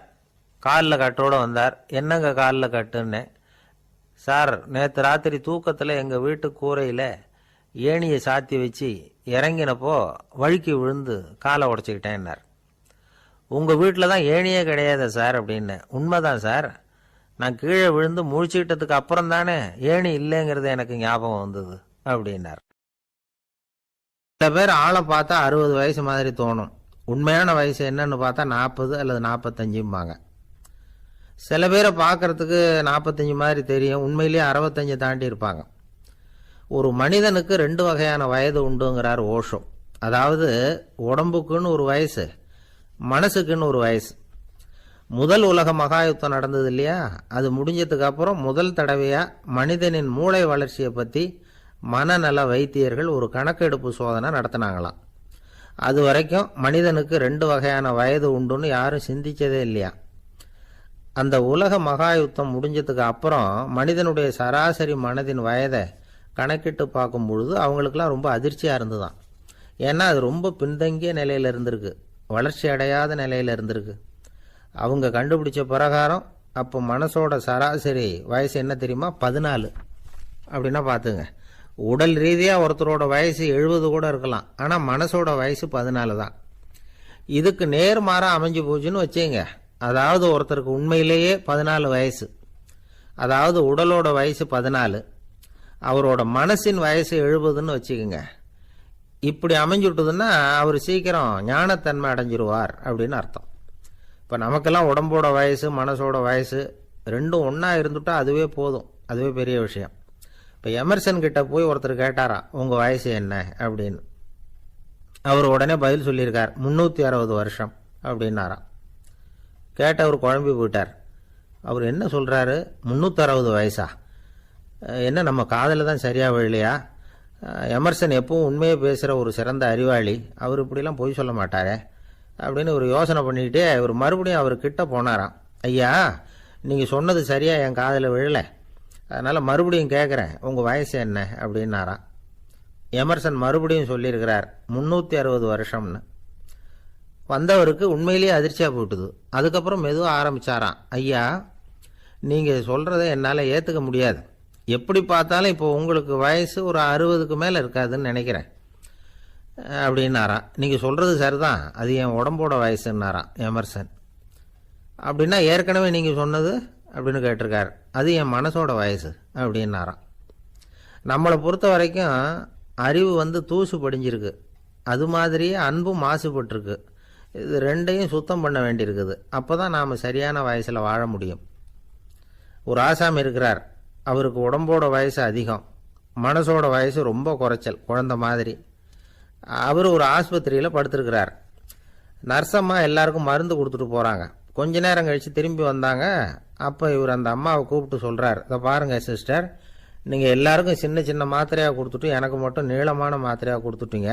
Speaker 1: காலில் கட்டோடு வந்தார். என்னங்க காலில் கட்டுன்னு? சார், நேற்று ராத்திரி தூக்கத்தில் எங்கள் வீட்டு கூரையில் ஏணியை சாத்தி வச்சு இறங்கினப்போ வழுக்கி விழுந்து காலை உடச்சிக்கிட்டேன்னார். உங்கள் வீட்டில் தான் ஏணியே கிடையாது சார் அப்படின்னு. உண்மைதான் சார், நான் கீழே விழுந்து முழிச்சுக்கிட்டதுக்கு அப்புறம் தானே ஏணி இல்லைங்கிறது எனக்கு ஞாபகம் வந்தது அப்படின்னார். சில பேர் ஆளை பார்த்தா 60 வயசு மாதிரி தோணும், உண்மையான வயசு என்னன்னு பார்த்தா 40 அல்லது 45. சில பேரை பார்க்கறதுக்கு 45 மாதிரி தெரியும், உண்மையிலேயே 65 தாண்டி இருப்பாங்க. ஒரு மனிதனுக்கு 2 வகையான வயது உண்டுங்கிறார் ஓஷோ. அதாவது உடம்புக்குன்னு ஒரு வயசு, மனசுக்குன்னு ஒரு வயசு. முதல் உலக மகாயுத்தம் நடந்தது இல்லையா, அது முடிஞ்சதுக்கு அப்புறம் முதல் தடவையா மனிதனின் மூளை வளர்ச்சியை பற்றி மனநல வைத்தியர்கள் ஒரு கணக்கெடுப்பு சோதனை நடத்தினாங்களாம். அது வரைக்கும் மனிதனுக்கு 2 வகையான வயது உண்டுன்னு யாரும் சிந்திச்சதே இல்லையா. அந்த உலக மகாயுத்தம் முடிஞ்சதுக்கு அப்புறம் மனிதனுடைய சராசரி மனதின் வயதை கணக்கிட்டு பார்க்கும் பொழுது அவங்களுக்கெல்லாம் ரொம்ப அதிர்ச்சியாக இருந்துதான். ஏன்னா அது ரொம்ப பின்தங்கிய நிலையில் இருந்திருக்கு, வளர்ச்சி அடையாத நிலையில் இருந்திருக்கு. அவங்க கண்டுபிடிச்ச பிரகாரம் அப்போ மனசோட சராசரி வயசு என்ன தெரியுமா, 14. அப்படின்னா பார்த்துங்க, உடல் ரீதியாக ஒருத்தரோட வயசு 70 கூட இருக்கலாம், ஆனால் மனசோட வயசு 14 தான். இதுக்கு நேர்மாறாக அமைஞ்சு போச்சுன்னு வச்சுங்க. அதாவது ஒருத்தருக்கு உண்மையிலேயே 14 வயசு, அதாவது உடலோட வயசு 14, அவரோட மனசின் வயசு 70ன்னு வச்சுக்கோங்க. இப்படி அமைஞ்சுட்டுதுன்னா அவர் சீக்கிரம் ஞானத்தன்மை அடைஞ்சிருவார் அப்படின்னு அர்த்தம். இப்போ நமக்கெல்லாம் உடம்போட வயசு மனசோட வயசு ரெண்டும் ஒன்றா இருந்துட்டா அதுவே போதும், அதுவே பெரிய விஷயம். இப்போ எமர்சன் கிட்ட போய் ஒருத்தர் கேட்டாராம், உங்கள் வயசு என்ன அப்படின்னு. அவர் உடனே பதில் சொல்லியிருக்கார், 360 வருஷம் அப்படின்னாராம். கேட்டவர் குழம்பி போயிட்டார். அவர் என்ன சொல்கிறாரு, 360 வயசா? என்ன நம்ம காதில் தான் சரியாக விழலையா? எமர்சன் எப்பவும் உண்மையை பேசுகிற ஒரு சிறந்த அறிவாளி, அவர் இப்படிலாம் பொய் சொல்ல மாட்டாரே அப்படின்னு ஒரு யோசனை பண்ணிக்கிட்டே இவர் மறுபடியும் அவர் கிட்ட போனாராம். ஐயா, நீங்கள் சொன்னது சரியாக என் காதில் விழலை, அதனால் மறுபடியும் கேட்குறேன், உங்கள் வயசு என்ன அப்படின்னாராம். எமர்சன் மறுபடியும் சொல்லியிருக்கிறார், 360 வருஷம்னு. வந்தவருக்கு உண்மையிலேயே அதிர்ச்சியாக போட்டுது. அதுக்கப்புறம் மெதுவாக ஆரம்பித்தாராம், ஐயா நீங்கள் சொல்கிறத என்னால் ஏற்றுக்க முடியாது, எப்படி பார்த்தாலும் இப்போ உங்களுக்கு வயசு ஒரு 60க்கு மேலே இருக்காதுன்னு நினைக்கிறேன் அப்படின்னாராம். நீங்கள் சொல்கிறது சரிதான், அது என் உடம்போட வயசுன்னாராம் எமர்சன். அப்படின்னா ஏற்கனவே நீங்கள் சொன்னது அப்படின்னு கேட்டிருக்காரு, அது என் மனசோட வயசு அப்படின்னாராம். நம்மளை பொறுத்த வரைக்கும் அறிவு தூசு படிஞ்சிருக்கு, அது மாதிரியே அன்பும் மாசுபட்டிருக்கு. இது ரெண்டையும் சுத்தம் பண்ண வேண்டியிருக்குது, அப்போ தான் நாம் சரியான வயசில் வாழ முடியும். ஒரு ஆசாமி இருக்கிறார், அவருக்கு உடம்போட வயசு அதிகம், மனசோட வயசு ரொம்ப குறைச்சல், குழந்த மாதிரி. அவர் ஒரு ஆஸ்பத்திரியில் படுத்திருக்கிறார். நர்ஸம்மா எல்லாருக்கும் மருந்து கொடுத்துட்டு போகிறாங்க. கொஞ்ச நேரம் கழித்து திரும்பி வந்தாங்க. அப்போ இவர் அந்த அம்மாவை கூப்பிட்டு சொல்கிறார், இதை பாருங்கள் சிஸ்டர், நீங்கள் எல்லாருக்கும் சின்ன சின்ன மாத்திரையாக கொடுத்துட்டு எனக்கு மட்டும் நீளமான மாத்திரையாக கொடுத்துட்டீங்க,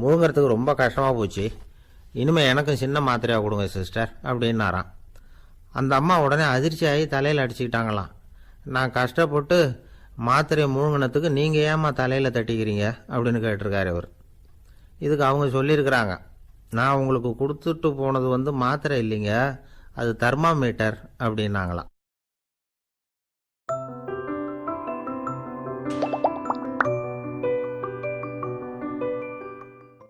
Speaker 1: முழுங்கிறதுக்கு ரொம்ப கஷ்டமாக போச்சு, இனிமேல் எனக்கும் சின்ன மாத்திரையாக கொடுங்க சிஸ்டர் அப்படின்னாராம். அந்த அம்மா உடனே அதிர்ச்சியாகி தலையில் அடிச்சுக்கிட்டாங்களாம். நான் கஷ்டப்பட்டு மாத்திரையை முழுங்கினத்துக்கு நீங்கள் ஏமா தலையில் தட்டிக்கிறீங்க அப்படின்னு கேட்டிருக்காரு இவர். இதுக்கு அவங்க சொல்லியிருக்கிறாங்க, நான் உங்களுக்கு கொடுத்துட்டு போனது மாத்திரை இல்லைங்க, அது தெர்மாமீட்டர் அப்படின்னாங்களாம்.